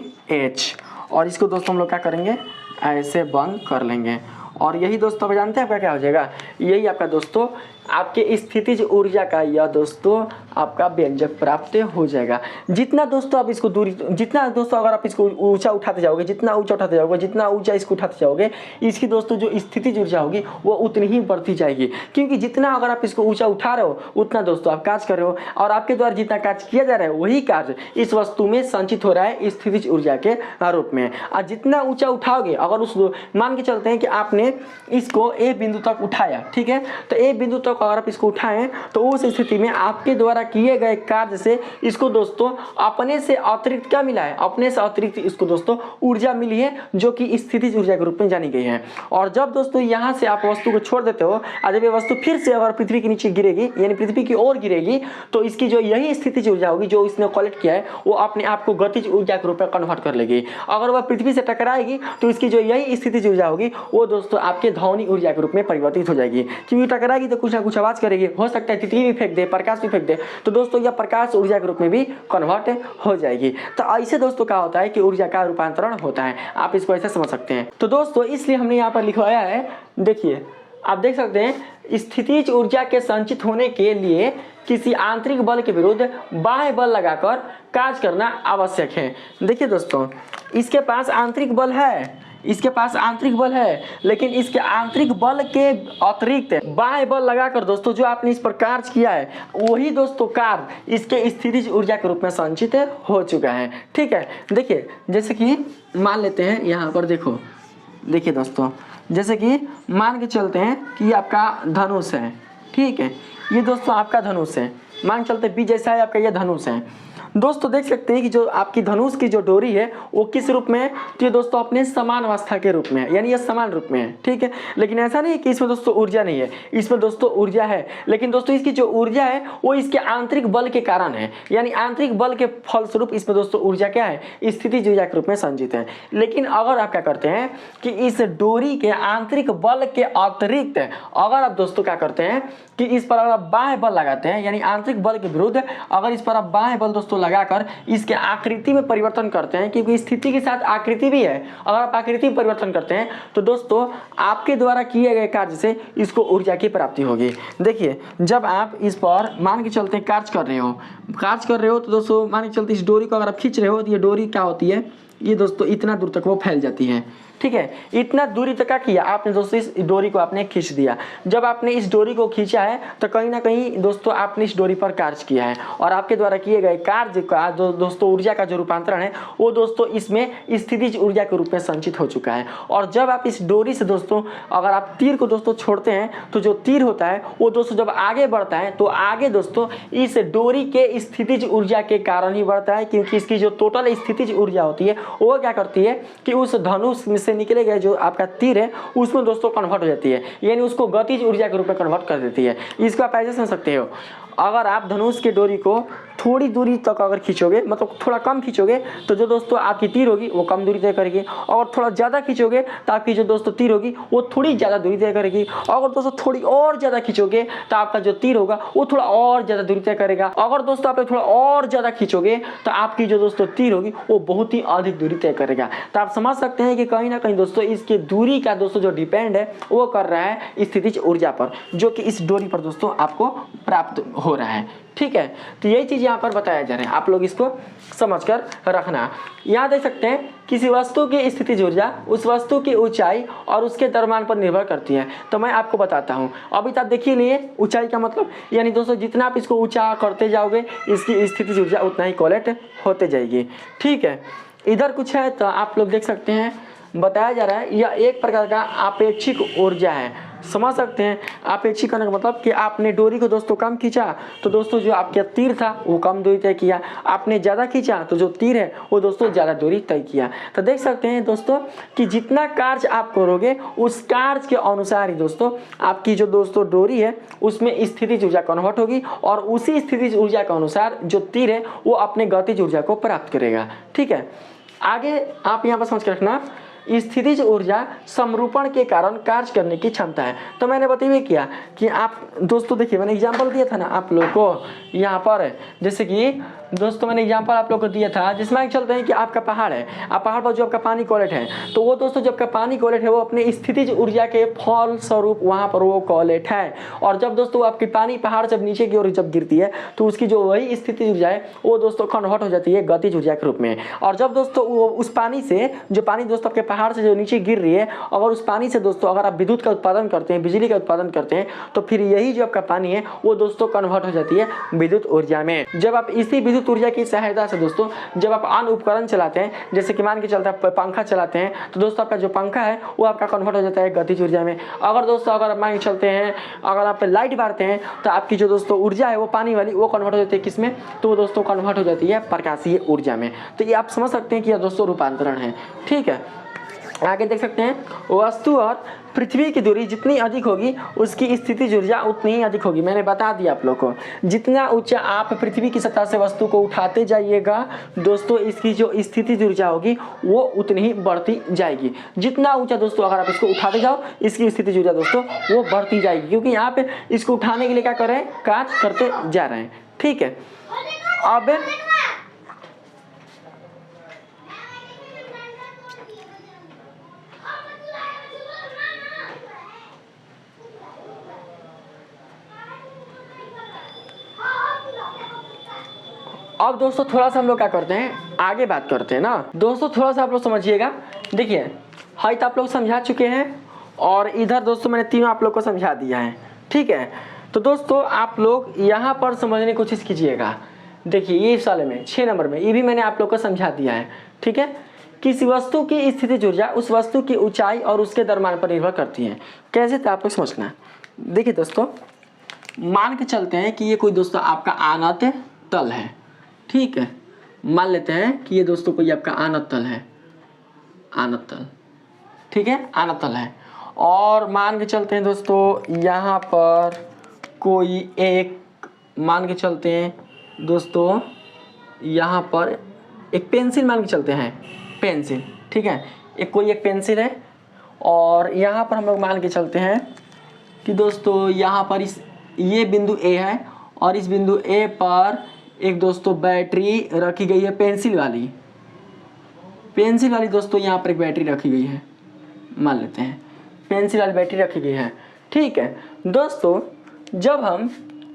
और इसको दोस्तों हम लोग क्या करेंगे, ऐसे बंद कर लेंगे। और यही दोस्तों आप जानते हैं आपका क्या हो जाएगा, यही आपका दोस्तों आपके स्थितिज ऊर्जा का यह दोस्तों आपका व्यंजक प्राप्त हो जाएगा। जितना दोस्तों आप इसको दूरी, जितना दोस्तों अगर आप इसको ऊंचा उठाते जाओगे, जितना ऊंचा उठाते जाओगे, जितना ऊंचा इसको उठाते जाओगे, इसकी दोस्तों जो स्थितिज ऊर्जा होगी वो उतनी ही बढ़ती जाएगी। क्योंकि जितना अगर आप इसको ऊंचा उठा रहे हो उतना दोस्तों आप कार्य कर रहे हो, और आपके द्वारा जितना कार्य किया जा रहा है वही कार्य इस वस्तु में संचित हो रहा है स्थितिज ऊर्जा के रूप में। और जितना ऊंचा उठाओगे, अगर उस मान के चलते हैं कि आपने इसको ए बिंदु तक उठाया, ठीक है, तो ए बिंदु तक अगर आप इसको उठाएं तो उस स्थिति में आपके द्वारा किए गए कार्य से इसको दोस्तों अपने से अतिरिक्त क्या मिला है, अपने से अतिरिक्त इसको दोस्तों ऊर्जा मिली है, जो कि स्थितिज ऊर्जा के रूप में जानी गई है। और जब दोस्तों यहाँ से आप वस्तु को छोड़ देते हो, और जब ये वस्तु फिर से अगर पृथ्वी के नीचे गिरेगी, यानी पृथ्वी की ओर गिरेगी, तो इसकी जो यही स्थितिज ऊर्जा होगी जो इसने कलेक्ट किया है वो अपने आप को गतिज ऊर्जा के रूप में कन्वर्ट कर लेगी। अगर वह पृथ्वी से टकराएगी तो इसकी जो यही स्थितिज ऊर्जा होगी वो दोस्तों आपके ध्वनि ऊर्जा के रूप में परिवर्तित हो जाएगी। क्योंकि टकराएगी तो कुछ ना कुछ आवाज करेगी, हो सकता है तितली भी फेंक दे, प्रकाश भी फेंक दे, तो दोस्तों यह प्रकाश ऊर्जा के रूप में भी कन्वर्ट हो जाएगी। तो ऐसे दोस्तों क्या होता है कि ऊर्जा का रूपांतरण होता है, आप इसको ऐसे समझ सकते हैं। तो दोस्तों इसलिए हमने यहाँ पर लिखवाया है, देखिए आप देख सकते हैं, स्थितिज ऊर्जा के संचित होने के लिए किसी आंतरिक बल के विरुद्ध बाह्य बल लगाकर कार्य करना आवश्यक है। देखिए दोस्तों इसके पास आंतरिक बल है, इसके पास आंतरिक बल है, लेकिन इसके आंतरिक बल के अतिरिक्त बाह्य बल लगाकर दोस्तों जो आपने इस पर कार्य किया है वही दोस्तों कार्य इसके स्थितिज ऊर्जा के रूप में संचित हो चुका है। ठीक है, देखिए जैसे कि मान लेते हैं यहाँ पर, देखो देखिए दोस्तों, जैसे कि मान के चलते हैं कि आपका धनुष है, ठीक है, ये दोस्तों आपका धनुष है, मान चलते हैं बी जैसा है आपका, ये धनुष है। दोस्तों देख सकते हैं कि जो आपकी धनुष की जो डोरी है वो किस रूप में है, तो ये दोस्तों अपने समान अवस्था के रूप में है, यानी ये समान रूप में है, ठीक है। लेकिन ऐसा नहीं है कि इसमें दोस्तों ऊर्जा नहीं है, इसमें दोस्तों ऊर्जा है, लेकिन दोस्तों इसकी जो ऊर्जा है वो इसके आंतरिक बल के कारण है, यानी आंतरिक बल के फलस्वरूप इसमें दोस्तों ऊर्जा क्या है, स्थितिज ऊर्जा के रूप में संचित है। लेकिन अगर आप क्या करते हैं कि इस डोरी के आंतरिक बल के अतिरिक्त अगर आप दोस्तों क्या करते हैं कि इस पर अगर आप बाह्य बल लगाते हैं, यानी आंतरिक बल के विरुद्ध अगर इस पर आप बाह्य बल दोस्तों लगाकर इसके आकृति में परिवर्तन करते हैं, क्योंकि स्थिति के साथ आकृति भी है, अगर आप आकृति में परिवर्तन करते हैं तो दोस्तों आपके द्वारा किए गए कार्य से इसको ऊर्जा की प्राप्ति होगी। देखिए जब आप इस पर मान के चलते हैं कार्य कर रहे हो तो दोस्तों मान के चलते इस डोरी को अगर आप खींच रहे हो तो ये डोरी क्या होती है, ये दोस्तों इतना दूर तक वो फैल जाती है, ठीक है। इतना दूरी तक क्या किया आपने दोस्तों, इस डोरी को आपने खींच दिया। जब आपने इस डोरी को खींचा है तो कहीं ना कहीं दोस्तों आपने इस डोरी पर कार्य किया है, और आपके द्वारा किए गए कार्य का दोस्तों ऊर्जा का जो रूपांतरण है वो दोस्तों इसमें स्थितिज ऊर्जा के रूप में संचित हो चुका है। और जब आप इस डोरी से दोस्तों अगर आप तीर को दोस्तों छोड़ते हैं तो जो तीर होता है वो दोस्तों जब आगे बढ़ता है तो आगे दोस्तों इस डोरी के स्थितिज ऊर्जा के कारण ही बढ़ता है, क्योंकि इसकी जो टोटल स्थितिज ऊर्जा होती है वो क्या करती है कि उस धनुष में से निकले गए जो आपका तीर है उसमें दोस्तों कन्वर्ट हो जाती है, यानी उसको गतिज ऊर्जा के रूप में कन्वर्ट कर देती है। इसको आप ऐसे समझ सकते हो, अगर आप धनुष के डोरी को थोड़ी दूरी तक अगर खींचोगे, मतलब थोड़ा कम खींचोगे तो जो दोस्तों आपकी तीर होगी वो कम दूरी तय करेगी, और थोड़ा ज़्यादा खींचोगे तो आपकी जो दोस्तों तीर होगी वो थोड़ी ज़्यादा दूरी तय करेगी, अगर दोस्तों थोड़ी और ज़्यादा खींचोगे तो आपका जो तीर होगा वो थोड़ा और ज़्यादा दूरी तय करेगा, अगर दोस्तों आप थोड़ा और ज़्यादा खींचोगे तो आपकी जो दोस्तों तीर होगी वो बहुत ही अधिक दूरी तय करेगा। तो आप समझ सकते हैं कि कहीं ना कहीं दोस्तों इसके दूरी का दोस्तों जो डिपेंड है वो कर रहा है स्थितिज ऊर्जा पर, जो कि इस डोरी पर दोस्तों आपको प्राप्त हो रहा है, ठीक है। तो यही चीज़ यहाँ पर बताया जा रहा है, आप लोग इसको समझकर रखना। यहाँ देख सकते हैं किसी वस्तु की स्थितिज ऊर्जा उस वस्तु की ऊंचाई और उसके द्रव्यमान पर निर्भर करती है। तो मैं आपको बताता हूँ, अभी तक देखिए लिए ऊंचाई का मतलब, यानी दोस्तों जितना आप इसको ऊंचा करते जाओगे इसकी स्थितिज ऊर्जा उतना ही कलेक्ट होते जाएगी, ठीक है। इधर कुछ है तो आप लोग देख सकते हैं, बताया जा रहा है यह एक प्रकार का आपेक्षिक ऊर्जा है। समझ सकते हैं आपेक्षिक करने का मतलब कि आपने डोरी को दोस्तों कम खींचा तो दोस्तों जो आपका तीर था वो कम दूरी तय किया, आपने ज़्यादा खींचा तो जो तीर है वो दोस्तों ज़्यादा दूरी तय किया। तो देख सकते हैं दोस्तों कि जितना कार्य आप करोगे उस कार्य के अनुसार ही दोस्तों आपकी जो दोस्तों डोरी है उसमें स्थितिज ऊर्जा कन्वर्ट होगी और उसी स्थितिज ऊर्जा के अनुसार जो तीर है वो अपने गतिज ऊर्जा को प्राप्त करेगा। ठीक है, आगे आप यहाँ पर समझ के रखना, स्थितिज ऊर्जा समरूपण के कारण कार्य करने की क्षमता है। तो मैंने बताइए किया कि आप दोस्तों देखिए मैंने एग्जांपल दिया था ना आप लोग को यहाँ पर, जैसे कि दोस्तों मैंने एग्जांपल आप लोग को दिया था जिसमें चलते हैं कि आपका पहाड़ है, आप पहाड़ पर जो आपका पानी कॉलेट है तो वो दोस्तों जब आपका पानी कॉलेट है वो अपने स्थितिज ऊर्जा के फल स्वरूप वहाँ पर वो कॉलेट है, और जब दोस्तों आपकी पानी पहाड़ जब नीचे की ओर जब गिरती है तो उसकी जो वही स्थितिज ऊर्जा है वो दोस्तों कन्वर्ट हो जाती है गतिज ऊर्जा के रूप में। और जब दोस्तों वो उस पानी से जो पानी दोस्तों आपके पहाड़ से जो नीचे गिर रही है, अगर उस पानी से दोस्तों अगर आप विद्युत का उत्पादन करते हैं, बिजली का उत्पादन करते हैं, तो फिर यही जो आपका पानी है वो दोस्तों कन्वर्ट हो जाती है विद्युत ऊर्जा में। जब आप इसी विद्युत ऊर्जा की सहायता से दोस्तों जब आप अन्य उपकरण चलाते हैं, जैसे कि मान के चलते हैं पंखा चलाते हैं, तो दोस्तों आपका जो पंखा है वो आपका कन्वर्ट हो जाता है गतिज ऊर्जा में। अगर दोस्तों अगर मान के चलते हैं अगर आप लाइट मारते हैं तो आपकी जो दोस्तों ऊर्जा है वो पानी वाली वो कन्वर्ट हो जाती है किस में, तो वो दोस्तों कन्वर्ट हो जाती है प्रकाशीय ऊर्जा में। तो ये आप समझ सकते हैं कि यह दोस्तों रूपांतरण है। ठीक है, आगे देख सकते हैं, वस्तु और पृथ्वी की दूरी जितनी अधिक होगी उसकी स्थितिज ऊर्जा उतनी ही अधिक होगी। मैंने बता दिया आप लोग को, जितना ऊंचा आप पृथ्वी की सतह से वस्तु को उठाते जाइएगा दोस्तों इसकी जो स्थितिज ऊर्जा होगी वो उतनी ही बढ़ती जाएगी। जितना ऊंचा दोस्तों अगर आप इसको उठाते जाओ इसकी स्थितिज ऊर्जा दोस्तों वो बढ़ती जाएगी, क्योंकि यहाँ पे इसको उठाने के लिए क्या कर रहे हैं, कार्य करते जा रहे हैं। ठीक है, अब दोस्तों थोड़ा सा हम लोग क्या करते हैं आगे बात करते हैं ना दोस्तों, थोड़ा सा आप लोग समझिएगा। देखिए हाइट आप लोग समझा चुके हैं और इधर दोस्तों मैंने तीनों आप लोग को समझा दिया है। ठीक है, तो दोस्तों आप लोग यहाँ पर समझने की कोशिश कीजिएगा। देखिए ये इस वाले में 6 नंबर में ये भी मैंने आप लोग को समझा दिया है। ठीक है, किसी वस्तु की स्थितिज ऊर्जा उस वस्तु की ऊंचाई और उसके द्रव्यमान पर निर्भर करती है। कैसे, तो आप लोग समझना। देखिए दोस्तों मान के चलते हैं कि ये कोई दोस्तों आपका आनत तल है। ठीक है, मान लेते हैं कि ये दोस्तों कोई आपका आनत तल है, आनत तल। ठीक है, आनत तल है, और मान के चलते हैं दोस्तों यहाँ पर कोई एक मान के चलते हैं दोस्तों यहाँ पर एक पेंसिल मान के चलते हैं, पेंसिल। ठीक है, एक पेंसिल है, और यहाँ पर हम लोग मान के चलते हैं कि दोस्तों यहाँ पर ये बिंदु ए है और इस बिंदु ए पर एक दोस्तों बैटरी रखी गई है, पेंसिल वाली दोस्तों यहाँ पर एक बैटरी रखी गई है, मान लेते हैं पेंसिल वाली बैटरी रखी गई है। ठीक है दोस्तों, जब हम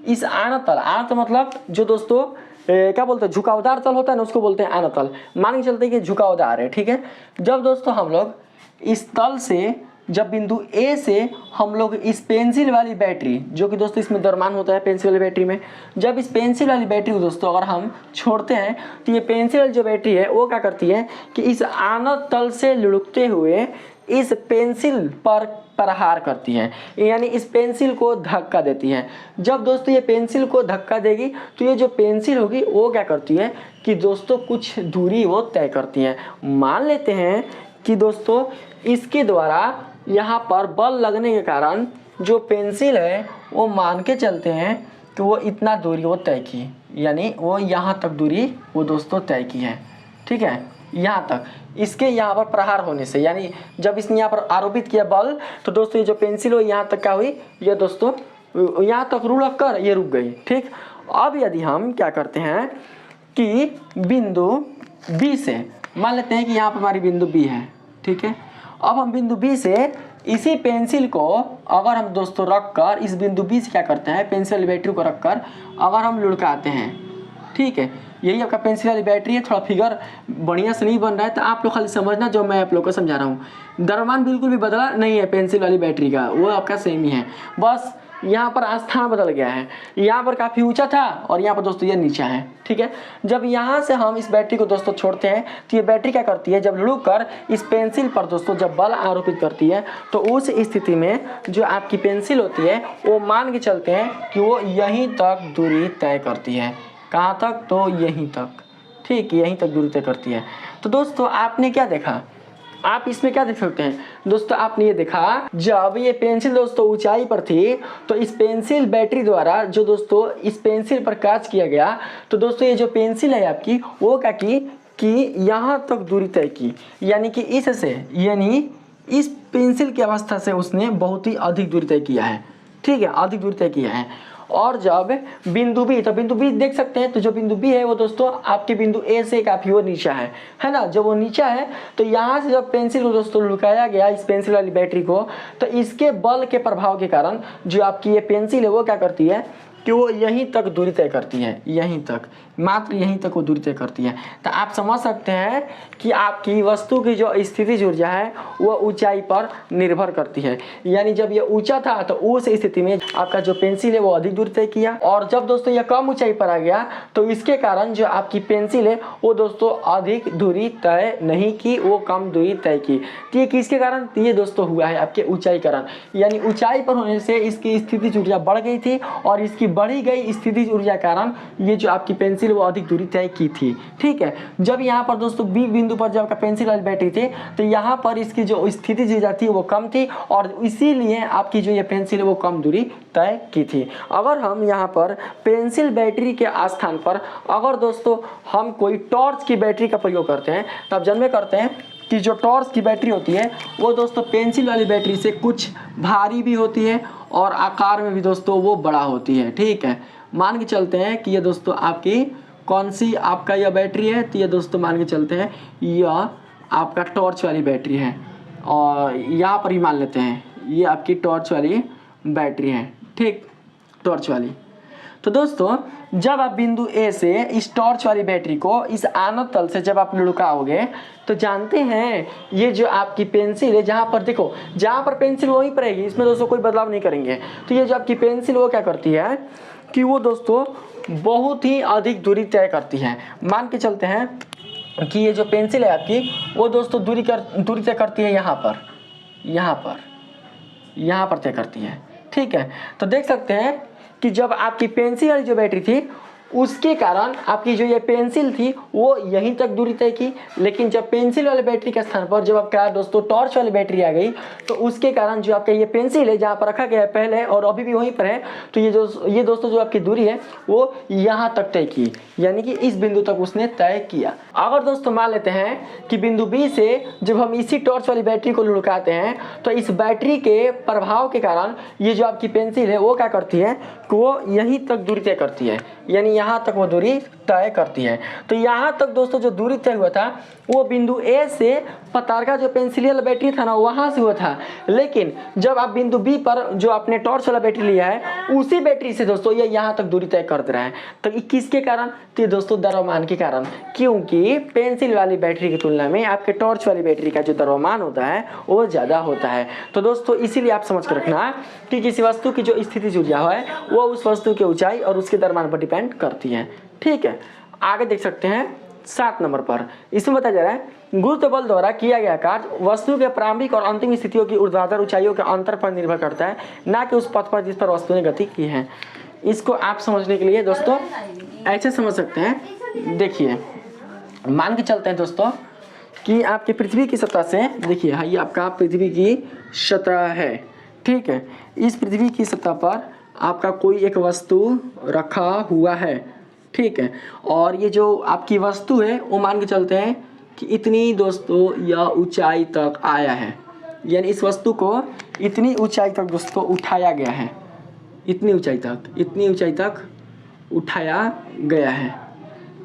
इस आनत तल मतलब जो दोस्तों क्या बोलते हैं झुकावदार तल होता है ना, उसको बोलते हैं आनत तल। मान के चलते हैं कि झुकावदार है। ठीक है, जब दोस्तों हम लोग इस तल से जब बिंदु ए से हम लोग इस पेंसिल वाली बैटरी जो कि दोस्तों इसमें द्रव्यमान होता है पेंसिल वाली बैटरी में, जब इस पेंसिल वाली बैटरी को दोस्तों अगर हम छोड़ते हैं तो ये पेंसिल वाली जो बैटरी है वो क्या करती है कि इस आनत तल से लुढ़कते हुए इस पेंसिल पर प्रहार करती है, यानी इस पेंसिल को धक्का देती है। जब दोस्तों ये पेंसिल को धक्का देगी तो ये जो पेंसिल होगी वो क्या करती है कि दोस्तों कुछ दूरी वो तय करती है। मान लेते हैं कि दोस्तों इसके द्वारा यहाँ पर बल लगने के कारण जो पेंसिल है वो मान के चलते हैं कि वो इतना दूरी वो तय की, यानी वो यहाँ तक दूरी वो दोस्तों तय की है। ठीक है, यहाँ तक इसके यहाँ पर प्रहार होने से, यानी जब इसने यहाँ पर आरोपित किया बल तो दोस्तों ये जो पेंसिल हो यहाँ तक क्या हुई, ये दोस्तों यहाँ तक रुक कर ये रुक गई। ठीक, अब यदि हम क्या करते हैं कि बिंदु बी से मान लेते हैं कि यहाँ पर हमारी बिंदु बी है। ठीक है, अब हम बिंदु बी से इसी पेंसिल को अगर हम दोस्तों रख कर इस बिंदु बी से क्या करते हैं पेंसिल वाली बैटरी को रख कर अगर हम लुढ़काते हैं। ठीक है, यही आपका पेंसिल वाली बैटरी है। थोड़ा फिगर बढ़िया से नहीं बन रहा है तो आप लोग खाली समझना जो मैं आप लोग को समझा रहा हूँ। द्रव्यमान बिल्कुल भी बदला नहीं है पेंसिल वाली बैटरी का, वो आपका सेम ही है। बस यहाँ पर स्थान बदल गया है, यहाँ पर काफ़ी ऊंचा था और यहाँ पर दोस्तों ये नीचा है। ठीक है, जब यहाँ से हम इस बैटरी को दोस्तों छोड़ते हैं तो ये बैटरी क्या करती है, जब रुक कर इस पेंसिल पर दोस्तों जब बल आरोपित करती है तो उस स्थिति में जो आपकी पेंसिल होती है वो मान के चलते हैं कि वो यहीं तक दूरी तय करती है। कहाँ तक, तो यहीं तक। ठीक, यहीं तक दूरी तय करती है। तो दोस्तों आपने क्या देखा, आप इसमें क्या देख सकते हैं दोस्तों, आपने ये देखा जब ये पेंसिल दोस्तों ऊंचाई पर थी तो इस पेंसिल बैटरी द्वारा जो दोस्तों इस पेंसिल पर काज किया गया तो दोस्तों ये जो पेंसिल है आपकी वो क्या की कि यहाँ तक दूरी तय की, यानी कि इससे यानी इस पेंसिल की अवस्था से उसने बहुत ही अधिक दूरी तय किया है। ठीक है, अधिक दूरी तय किया है। और जब बिंदु बी, तो बिंदु बी देख सकते हैं, तो जो बिंदु बी है वो दोस्तों आपके बिंदु ए से काफ़ी वो नीचा है ना। जब वो नीचा है तो यहाँ से जब पेंसिल को दोस्तों लुकाया गया इस पेंसिल वाली बैटरी को, तो इसके बल के प्रभाव के कारण जो आपकी ये पेंसिल है वो क्या करती है कि वो यहीं तक दूरी तय करती है, यहीं तक, मात्र यहीं तक वो दूरी तय करती है। तो आप समझ सकते हैं कि आपकी वस्तु की जो स्थितिज ऊर्जा है वो ऊंचाई पर निर्भर करती है। यानी जब ये ऊंचा था तो उस स्थिति में आपका जो पेंसिल है वो अधिक दूरी तय किया, और जब दोस्तों ये कम ऊंचाई पर आ गया तो इसके कारण जो आपकी पेंसिल है वो दोस्तों अधिक दूरी तय नहीं की, वो कम दूरी तय की। तो ये किसके कारण, ये दोस्तों हुआ है आपके ऊंचाई कारण, यानी ऊंचाई पर होने से इसकी स्थितिज ऊर्जा बढ़ गई थी और इसकी बढ़ी गई स्थितिज ऊर्जा कारण ये जो आपकी पेंसिल वो अधिक दूरी तय की थी। ठीक है, जब यहाँ पर दोस्तों बी बिंदु पर जब आपका पेंसिल वाली बैटरी थी तो यहाँ पर इसकी जो स्थितिज ऊर्जा थी वो कम थी और इसीलिए आपकी जो ये पेंसिल है वो कम दूरी तय की थी। अगर हम यहाँ पर पेंसिल बैटरी के स्थान पर अगर दोस्तों हम कोई टॉर्च की बैटरी का प्रयोग करते हैं तो आप जन्मे करते हैं कि जो टॉर्च की बैटरी होती है वो दोस्तों पेंसिल वाली बैटरी से कुछ भारी भी होती है और आकार में भी दोस्तों वो बड़ा होती है। ठीक है, मान के चलते हैं कि ये दोस्तों आपकी कौन सी आपका यह बैटरी है, तो ये दोस्तों मान के चलते हैं यह आपका टॉर्च वाली बैटरी है और यहाँ पर ही मान लेते हैं ये आपकी टॉर्च वाली बैटरी है। ठीक, टॉर्च वाली। तो दोस्तों जब आप बिंदु ए से इस टॉर्च वाली बैटरी को इस आणत तल से जब आप लुकाओगे तो जानते हैं ये जो आपकी पेंसिल है जहाँ पर देखो, जहाँ पर पेंसिल वहीं पर रहेगी, इसमें दोस्तों कोई बदलाव नहीं करेंगे। तो ये जो आपकी पेंसिल वो क्या करती है कि वो दोस्तों बहुत ही अधिक दूरी तय करती है। मान के चलते हैं कि ये जो पेंसिल है आपकी वो दोस्तों दूरी तय करती है यहाँ पर तय करती है। ठीक है, तो देख सकते हैं कि जब आपकी पेंसिल वाली जो बैटरी थी उसके कारण आपकी जो ये पेंसिल थी वो यहीं तक दूरी तय की, लेकिन जब पेंसिल वाले बैटरी के स्थान पर जब आपका दोस्तों टॉर्च वाली बैटरी आ गई तो उसके कारण जो आपका ये पेंसिल है जहाँ पर रखा गया है पहले और अभी भी वहीं पर है, तो ये दोस्तों जो आपकी दूरी है वो यहाँ तक तय की, यानी कि इस बिंदु तक उसने तय किया। अगर दोस्तों मान लेते हैं कि बिंदु बी से जब हम इसी टॉर्च वाली बैटरी को लुढ़काते हैं तो इस बैटरी के प्रभाव के कारण ये जो आपकी पेंसिल है वो क्या करती है कि वो यहीं तक दूरी तय करती है, यानी यहाँ तक वो दूरी तय करती है। तो यहाँ तक दोस्तों जो दूरी तय हुआ था वो बिंदु ए से पतारका जो पेंसिल वाला बैटरी था ना वहाँ से हुआ था, लेकिन जब आप बिंदु बी पर जो आपने टॉर्च वाला बैटरी लिया है उसी बैटरी से दोस्तों ये यहाँ तक दूरी तय कर दे रहा है। तो किसके कारण, तो ये दोस्तों द्रव्यमान के कारण, क्योंकि पेंसिल वाली बैटरी की तुलना में आपके टॉर्च वाली बैटरी का जो द्रव्यमान होता है वो ज़्यादा होता है। तो दोस्तों इसीलिए आप समझ कर रखना कि किसी वस्तु की जो स्थितिज ऊर्जा है वो उस वस्तु की ऊंचाई और उसके द्रव्यमान पर डिपेंड करती है। ठीक है, आगे देख सकते हैं 7 नंबर पर, इसमें बताया जा रहा है गुरुत्व बल द्वारा किया गया कार्य वस्तु के प्रारंभिक और अंतिम स्थितियों की ऊर्ध्वाधर ऊंचाइयों के अंतर पर निर्भर करता है, ना कि उस पथ पर जिस पर वस्तु ने गति की है। इसको आप समझने के लिए दोस्तों ऐसे समझ सकते हैं। देखिए मान के चलते हैं दोस्तों कि आपके पृथ्वी की सतह से, देखिए ये आपका पृथ्वी की सतह है। ठीक है, इस पृथ्वी की सतह पर आपका कोई एक वस्तु रखा हुआ है। ठीक है, और ये जो आपकी वस्तु है वो मान के चलते हैं कि इतनी दोस्तों यह ऊंचाई तक आया है, यानी इस वस्तु को इतनी ऊंचाई तक दोस्तों उठाया गया है, इतनी ऊंचाई तक उठाया गया है।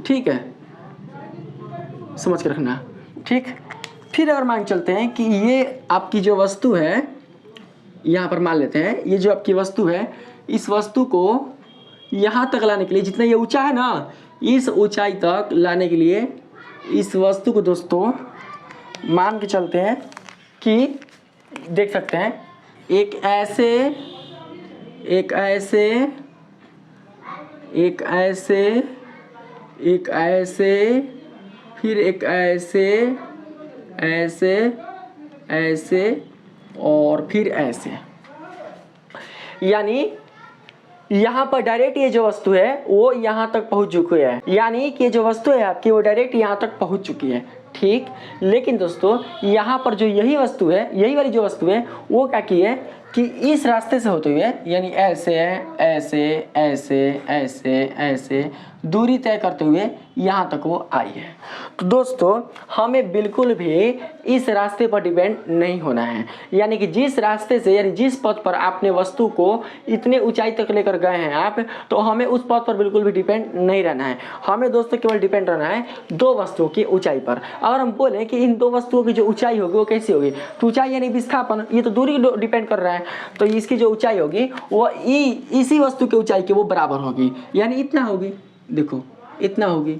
ठीक है, समझ के रखना। ठीक, फिर अगर मान चलते हैं कि ये आपकी जो वस्तु है, यहाँ पर मान लेते हैं ये जो आपकी वस्तु है, इस वस्तु को यहाँ तक लाने के लिए जितना ये ऊंचा है ना, इस ऊंचाई तक लाने के लिए इस वस्तु को दोस्तों मान के चलते हैं कि देख सकते हैं एक ऐसे, एक ऐसे, एक ऐसे, फिर एक ऐसे, ऐसे, ऐसे और फिर ऐसे। यानी यहाँ पर डायरेक्ट ये जो वस्तु है वो यहाँ तक पहुँच चुकी है, यानी कि जो वस्तु है आपकी वो डायरेक्ट यहाँ तक पहुँच चुकी है। ठीक, लेकिन दोस्तों यहाँ पर जो यही वस्तु है, यही वाली जो वस्तु है वो क्या की है कि इस रास्ते से होते हुए, यानी ऐसे ऐसे ऐसे ऐसे ऐसे दूरी तय करते हुए यहाँ तक वो आई है। तो दोस्तों हमें बिल्कुल भी इस रास्ते पर डिपेंड नहीं होना है, यानी कि जिस रास्ते से, यानी जिस पथ पर आपने वस्तु को इतने ऊंचाई तक लेकर गए हैं आप, तो हमें उस पथ पर बिल्कुल भी डिपेंड नहीं रहना है। हमें दोस्तों केवल डिपेंड रहना है दो वस्तुओं की ऊंचाई पर। अगर हम बोलें कि इन दो वस्तुओं की जो ऊंचाई होगी वो कैसी होगी, तो ऊंचाई यानी विस्थापन, ये तो दूरी डिपेंड कर रहा है, तो इसकी जो ऊंचाई होगी वो इसी वस्तु की ऊंचाई के वो बराबर होगी, यानी इतना होगी। देखो इतना होगी,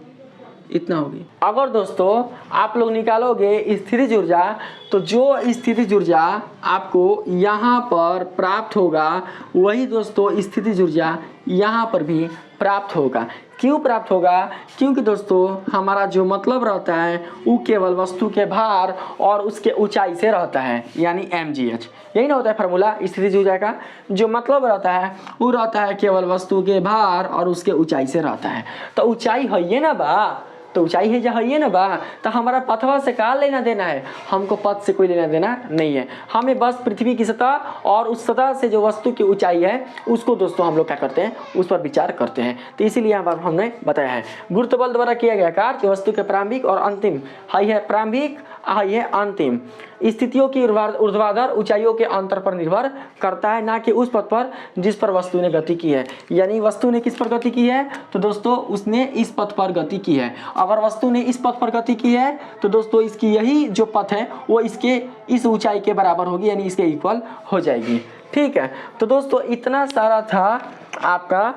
इतना होगी। अगर दोस्तों आप लोग निकालोगे स्थितिज ऊर्जा, तो जो स्थितिज ऊर्जा आपको यहाँ पर प्राप्त होगा वही दोस्तों स्थितिज ऊर्जा यहाँ पर भी प्राप्त होगा। क्यों प्राप्त होगा? क्योंकि दोस्तों हमारा जो मतलब रहता है वो केवल वस्तु के भार और उसके ऊंचाई से रहता है, यानी mgh। यही ना होता है फार्मूला स्थितिज ऊर्जा का, जो मतलब रहता है वो रहता है केवल वस्तु के भार और उसके ऊंचाई से रहता है। तो ऊंचाई है ये ना बा, तो ऊंचाई है जहाँ ये ना बा, तो हमारा पथवा से क्या लेना देना है? हमको पथ से कोई लेना देना नहीं है। हमें बस पृथ्वी की सतह और उस सतह से जो वस्तु की ऊंचाई है उसको दोस्तों हम लोग क्या करते हैं, उस पर विचार करते हैं। तो इसीलिए यहाँ पर हमने बताया है गुरुत्व बल द्वारा किया गया कार्य वस्तु के प्रारंभिक और अंतिम, हाई है प्रारंभिक, हाई है अंतिम स्थितियों की ऊर्ध्वाधर ऊंचाइयों के अंतर पर निर्भर करता है, ना कि उस पथ पर जिस पर वस्तु ने गति की है। यानी वस्तु ने किस पर गति की है? तो दोस्तों उसने इस पथ पर गति की है। अगर वस्तु ने इस पथ पर गति की है तो दोस्तों इसकी यही जो पथ है वो इसके इस ऊंचाई के बराबर होगी, यानी इसके इक्वल हो जाएगी। ठीक है, तो दोस्तों इतना सारा था आपका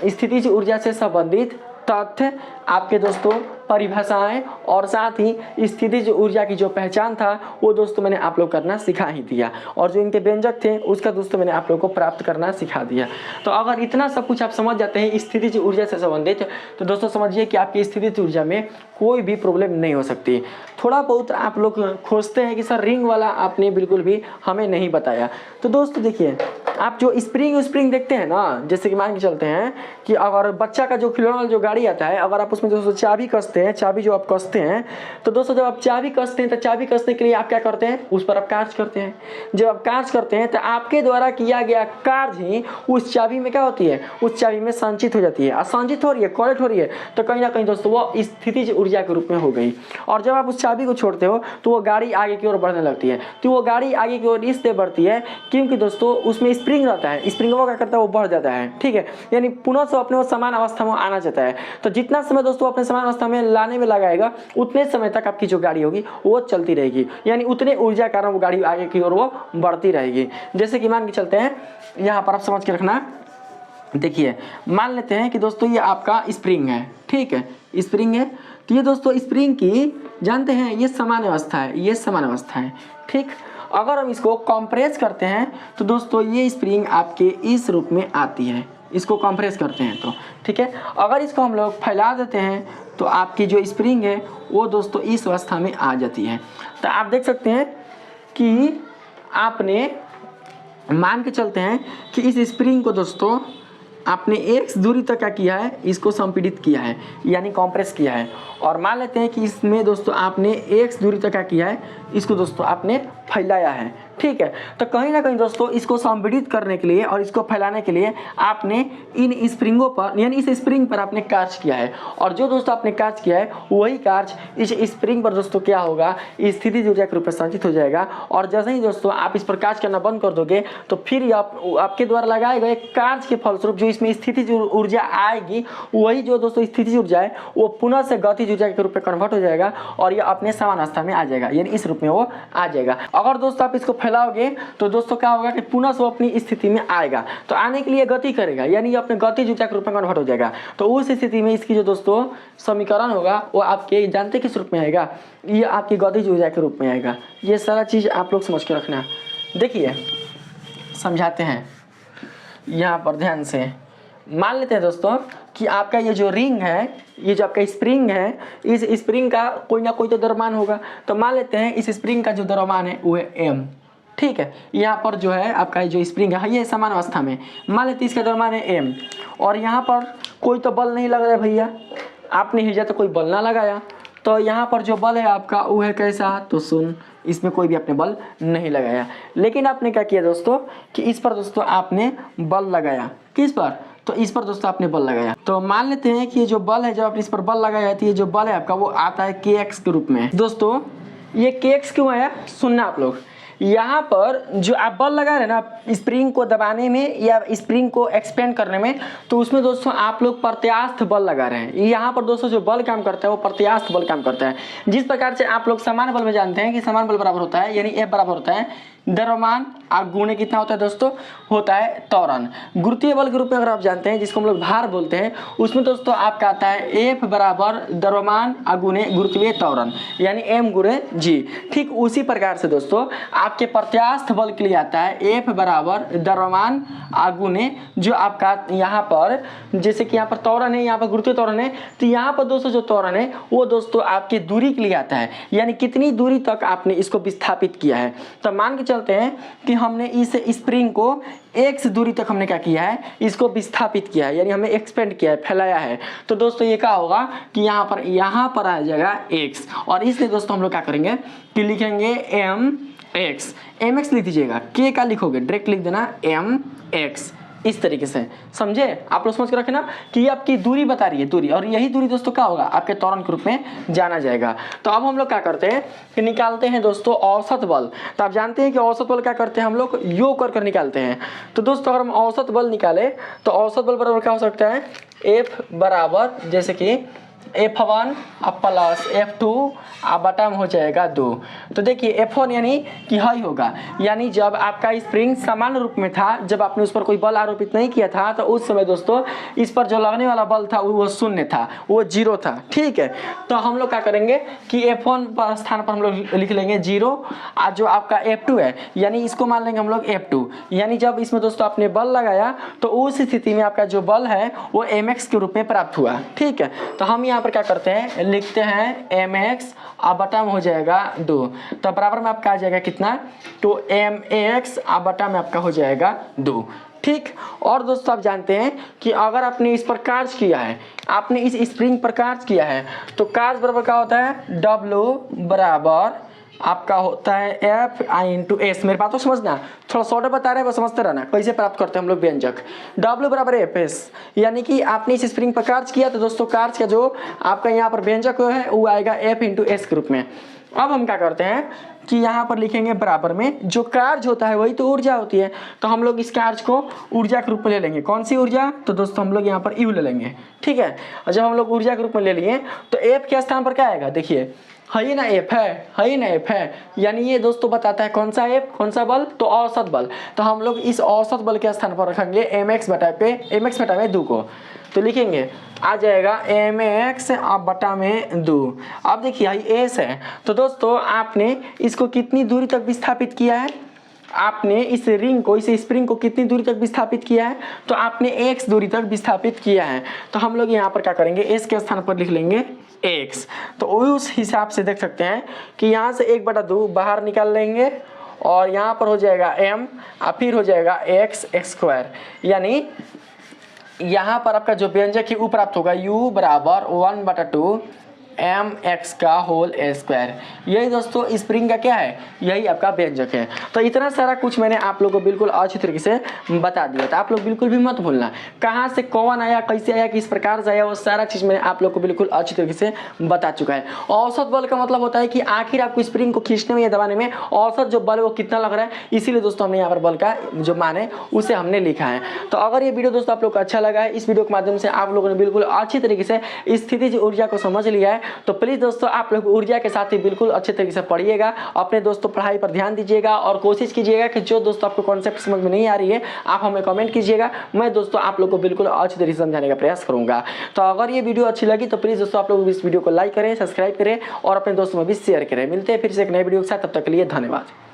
स्थितिज ऊर्जा से संबंधित तथ्य, आपके दोस्तों परिभाषाएं, और साथ ही स्थितिज ऊर्जा की जो पहचान था वो दोस्तों मैंने आप लोग करना सिखा ही दिया, और जो इनके व्यंजक थे उसका दोस्तों मैंने आप लोग को प्राप्त करना सिखा दिया। तो अगर इतना सब कुछ आप समझ जाते हैं स्थितिज ऊर्जा से संबंधित, तो दोस्तों समझिए कि आपकी स्थितिज ऊर्जा में कोई भी प्रॉब्लम नहीं हो सकती। थोड़ा बहुत आप लोग खोजते हैं कि सर रिंग वाला आपने बिल्कुल भी हमें नहीं बताया। तो दोस्तों देखिए, आप जो स्प्रिंग देखते हैं ना, जैसे कि मान के चलते हैं कि अगर बच्चा का जो खिलौना वाला जो गाड़ी आता है, अगर आप उसमें दोस्तों चाबी कसते हैं, चाबी जो आप कसते हैं, तो दोस्तों जब आप चाबी कसते हैं तो चाबी कसने के लिए आप क्या करते हैं, उस पर आप कार्य करते हैं। जब आप कार्य करते हैं तो आपके द्वारा किया गया कार्य ही उस चाबी में क्या होती है, उस चाबी में संचित हो जाती है। और संचित हो रही है, कलेक्ट हो रही है, तो कहीं ना कहीं दोस्तों वो स्थितिज ऊर्जा के रूप में हो गई। और जब आप उस चाबी को छोड़ते हो तो वो गाड़ी आगे की ओर बढ़ने लगती है। तो वो गाड़ी आगे की ओर इसलिए बढ़ती है क्योंकि दोस्तों उसमें स्प्रिंग रहता है, स्प्रिंग वो क्या करता है, वो बढ़ जाता है। ठीक है, यानी पुनः से अपने वो समान अवस्था में आना चाहता है। तो जितना समय दोस्तों अपने समान अवस्था में लाने में लगाएगा उतने समय तक आपकी जो गाड़ी होगी वो चलती रहेगी, यानी उतने ऊर्जा के कारण वो गाड़ी आगे की ओर वो बढ़ती रहेगी। जैसे कि मान के चलते हैं, यहाँ पर आप समझ के रखना। देखिए मान लेते हैं कि दोस्तों ये आपका स्प्रिंग है। ठीक है, स्प्रिंग है, तो ये दोस्तों स्प्रिंग की जानते हैं ये समान अवस्था है, ये समान अवस्था है। ठीक, अगर हम इसको कंप्रेस करते हैं तो दोस्तों ये स्प्रिंग आपके इस रूप में आती है, इसको कंप्रेस करते हैं तो ठीक है। अगर इसको हम लोग फैला देते हैं तो आपकी जो स्प्रिंग है वो दोस्तों इस अवस्था में आ जाती है। तो आप देख सकते हैं कि आपने मान के चलते हैं कि इस स्प्रिंग को दोस्तों आपने x दूरी तक क्या किया है, इसको संपीड़ित किया है, यानी कंप्रेस किया है। और मान लेते हैं कि इसमें दोस्तों आपने x दूरी तक क्या किया है, इसको दोस्तों आपने फैलाया है। ठीक है, तो कहीं ना कहीं दोस्तों इसको संपीड़ित करने के लिए और इसको फैलाने के लिए आपने इन स्प्रिंगों पर, यानी इस स्प्रिंग पर आपने कार्य किया है। और जो दोस्तों आपने कार्य किया है वही कार्य इस स्प्रिंग पर दोस्तों क्या होगा, स्थितिज ऊर्जा के रूप में संचित हो जाएगा। और जैसे ही दोस्तों आप इस पर कार्य करना बंद कर दोगे तो फिर आपके द्वारा लगाए गए कार्य के फलस्वरूप जो इसमें स्थितिज ऊर्जा आएगी, वही जो दोस्तों स्थितिज ऊर्जा है वो पुनः से गतिज ऊर्जा के रूप में कन्वर्ट हो जाएगा और ये अपने समान अवस्था में आ जाएगा, यानी इस रूप में वो आ जाएगा। अगर दोस्तों आप इसको फैलाओगे तो दोस्तों क्या होगा कि पुनः से वो अपनी स्थिति में आएगा, तो आने के लिए गति करेगा, यानी अपने गतिज ऊर्जा के रूप में कन्वर्ट हो जाएगा। तो उस स्थिति में इसकी जो दोस्तों समीकरण होगा वो आपके जानते किस रूप में आएगा, ये आपकी गतिज ऊर्जा के रूप में आएगा। ये सारा चीज़ आप लोग समझ के रखना। देखिए समझाते हैं। यहाँ पर ध्यान से मान लेते हैं दोस्तों कि आपका ये जो रिंग है, ये जो आपका स्प्रिंग है, इस स्प्रिंग का कोई ना कोई तो द्रव्यमान होगा। तो मान लेते हैं इस स्प्रिंग का जो द्रव्यमान है वो है m, ठीक है। यहाँ पर जो है आपका जो स्प्रिंग है ये समान अवस्था में, मान लेते हैं इसका द्रव्यमान है m, और यहाँ पर कोई तो बल नहीं लग रहा है भैया, आपने हिजा तो कोई बल ना लगाया, तो यहाँ पर जो बल है आपका वो है कैसा, तो शून्य, इसमें कोई भी आपने बल नहीं लगाया। लेकिन आपने क्या किया दोस्तों कि इस पर दोस्तों आपने बल लगाया, किस पर, तो इस पर दोस्तों आपने बल लगाया। तो मान लेते हैं कि ये जो बल है, जब आपने इस पर बल लगाया तो ये जो बल है आपका वो आता है kx के रूप में। दोस्तों ये kx क्यों आया, सुनना आप लोग, यहाँ पर जो आप बल लगा रहे हैं ना स्प्रिंग को दबाने में या स्प्रिंग को एक्सपेंड करने में, तो उसमें दोस्तों आप लोग प्रत्यास्थ बल लगा रहे हैं। यहाँ पर दोस्तों जो बल काम करता है वो प्रत्यास्थ बल काम करता है। जिस प्रकार से आप लोग समान बल में जानते हैं कि समान बल बराबर होता है, यानी F बराबर होता है द्रव्यमान और गुणे कितना होता है दोस्तों, होता है त्वरण। गुरुत्वीय बल के रूप में अगर आप जानते हैं, जिसको हम लोग भार बोलते हैं, उसमें दोस्तों आपका आता है F बराबर द्रव्यमान और गुणे गुरुत्वीय त्वरण, यानी m गुणे g। ठीक उसी प्रकार से दोस्तों आपके प्रत्यास्थ बल के लिए आता है F बराबर द्रव्यमान और गुणे जो आपका यहाँ पर, जैसे कि यहाँ पर त्वरण है, यहाँ पर गुरुत्वीय त्वरण है, तो यहाँ पर दोस्तों जो त्वरण है वो दोस्तों आपके दूरी के लिए आता है, यानी कितनी दूरी तक आपने इसको विस्थापित किया है। तो मान के चलते हैं कि हमने इस स्प्रिंग को x दूरी तक हमने क्या किया है, इसको विस्थापित किया है, यानी हमने एक्सपेंड किया है, फैलाया है। तो दोस्तों ये क्या होगा कि यहाँ पर आ जाएगा x, और इसलिए दोस्तों हम लोग क्या करेंगे कि लिखेंगे mx लिख दीजिएगा, k का लिखोगे डायरेक्ट लिख देना mx, इस तरीके से समझे आप लोग, समझ के रखे ना कि ये आपकी दूरी बता रही है, दूरी, और यही दूरी दोस्तों क्या होगा आपके त्वरण के रूप में जाना जाएगा। तो अब हम लोग क्या करते हैं कि निकालते हैं दोस्तों औसत बल। तो आप जानते हैं कि औसत बल क्या करते हैं, हम लोग योग कर निकालते हैं। तो दोस्तों अगर हम औसत बल निकाले तो औसत बल बराबर क्या हो सकता है, F बराबर जैसे कि F1 प्लस F2 बटा में हो जाएगा 2। तो देखिए F1 यानी कि हाई होगा, यानी जब आपका स्प्रिंग समान रूप में था, जब आपने उस पर कोई बल आरोपित नहीं किया था, तो उस समय दोस्तों इस पर जो लगने वाला बल था वो शून्य था, वो 0 था, ठीक है। तो हम लोग क्या करेंगे कि F1 पर स्थान पर हम लोग लिख लेंगे 0, और जो आपका F2 है यानी इसको मान लेंगे हम लोग F2, यानी जब इसमें दोस्तों आपने बल लगाया तो उस स्थिति में आपका जो बल है वो mx के रूप में प्राप्त हुआ, ठीक है। तो हम यहाँ पर क्या करते हैं, लिखते हैं mx बटा में हो जाएगा 2, तो बराबर में आपका आ जाएगा कितना, तो mx बटा में आपका हो जाएगा 2, ठीक। और दोस्तों आप जानते हैं कि अगर आपने इस पर कार्य किया है, आपने इस स्प्रिंग पर कार्य किया है, तो कार्य बराबर क्या होता है, W बराबर आपका होता है F I इंटू एस। मेरे बात तो समझना, थोड़ा शॉर्ट बता रहे हैं, बस समझते रहना कैसे प्राप्त करते हैं हम लोग व्यंजक। W बराबर एफ एस, यानी कि आपने इस स्प्रिंग पर कार्य किया, तो दोस्तों कार्य का जो आपका यहाँ पर व्यंजक है वो आएगा F इंटू एस के रूप में। अब हम क्या करते हैं कि यहाँ पर लिखेंगे बराबर में, जो कार्य होता है वही तो ऊर्जा होती है, तो हम लोग इस कार्य को ऊर्जा के रूप में ले लेंगे। कौन सी ऊर्जा, तो दोस्तों हम लोग यहाँ पर U ले लेंगे, ठीक है। और जब हम लोग ऊर्जा के रूप में ले लिए तो F के स्थान पर क्या आएगा, देखिए है ना F है ना F है, यानी ये दोस्तों बताता है कौन सा F, कौन सा बल, तो औसत बल। तो हम लोग इस औसत बल के स्थान पर रखेंगे mx बटा में 2 को, तो लिखेंगे आ जाएगा mx बटा में 2। अब देखिए ये s है, तो दोस्तों आपने इसको कितनी दूरी तक विस्थापित किया है, आपने इस रिंग को, इस स्प्रिंग को कितनी दूरी तक विस्थापित किया है, तो आपने x दूरी तक विस्थापित किया है। तो हम लोग यहाँ पर क्या करेंगे, s के स्थान पर लिख लेंगे x। तो उस हिसाब से देख सकते हैं कि यहाँ से 1/2 बाहर निकाल लेंगे, और यहाँ पर हो जाएगा m और फिर हो जाएगा x², यानी यहाँ पर आपका जो व्यंजक है वो प्राप्त होगा u बराबर 1/2 mx का होल स्क्वायर। यही दोस्तों स्प्रिंग का क्या है, यही आपका व्यंजक है। तो इतना सारा कुछ मैंने आप लोगों को बिल्कुल अच्छी तरीके से बता दिया था, आप लोग बिल्कुल भी मत भूलना कहाँ से कौन आया, कैसे आया, किस प्रकार से आया, वो सारा चीज़ मैंने आप लोग को बिल्कुल अच्छी तरीके से बता चुका है। औसत बल का मतलब होता है कि आखिर आपको स्प्रिंग को खींचने में या दबाने में औसत जो बल है वो कितना लग रहा है, इसीलिए दोस्तों हमने यहाँ पर बल का जो मान है उसे हमने लिखा है। तो अगर ये वीडियो दोस्तों आप लोग को अच्छा लगा है, इस वीडियो के माध्यम से आप लोगों ने बिल्कुल अच्छी तरीके से स्थितिज ऊर्जा को समझ लिया है, तो प्लीज़ दोस्तों आप लोग ऊर्जा के साथ ही बिल्कुल अच्छे तरीके से पढ़िएगा। अपने दोस्तों पढ़ाई पर ध्यान दीजिएगा और कोशिश कीजिएगा कि जो दोस्तों आपको कॉन्सेप्ट समझ में नहीं आ रही है आप हमें कमेंट कीजिएगा, मैं दोस्तों आप लोग को बिल्कुल अच्छी तरीके से समझाने का प्रयास करूंगा। तो अगर ये वीडियो अच्छी लगी तो प्लीज़ दोस्तों आप लोग इस वीडियो को लाइक करें, सब्सक्राइब करें और अपने दोस्तों में भी शेयर करें। मिलते हैं फिर से एक नए वीडियो के साथ, तब तक के लिए धन्यवाद।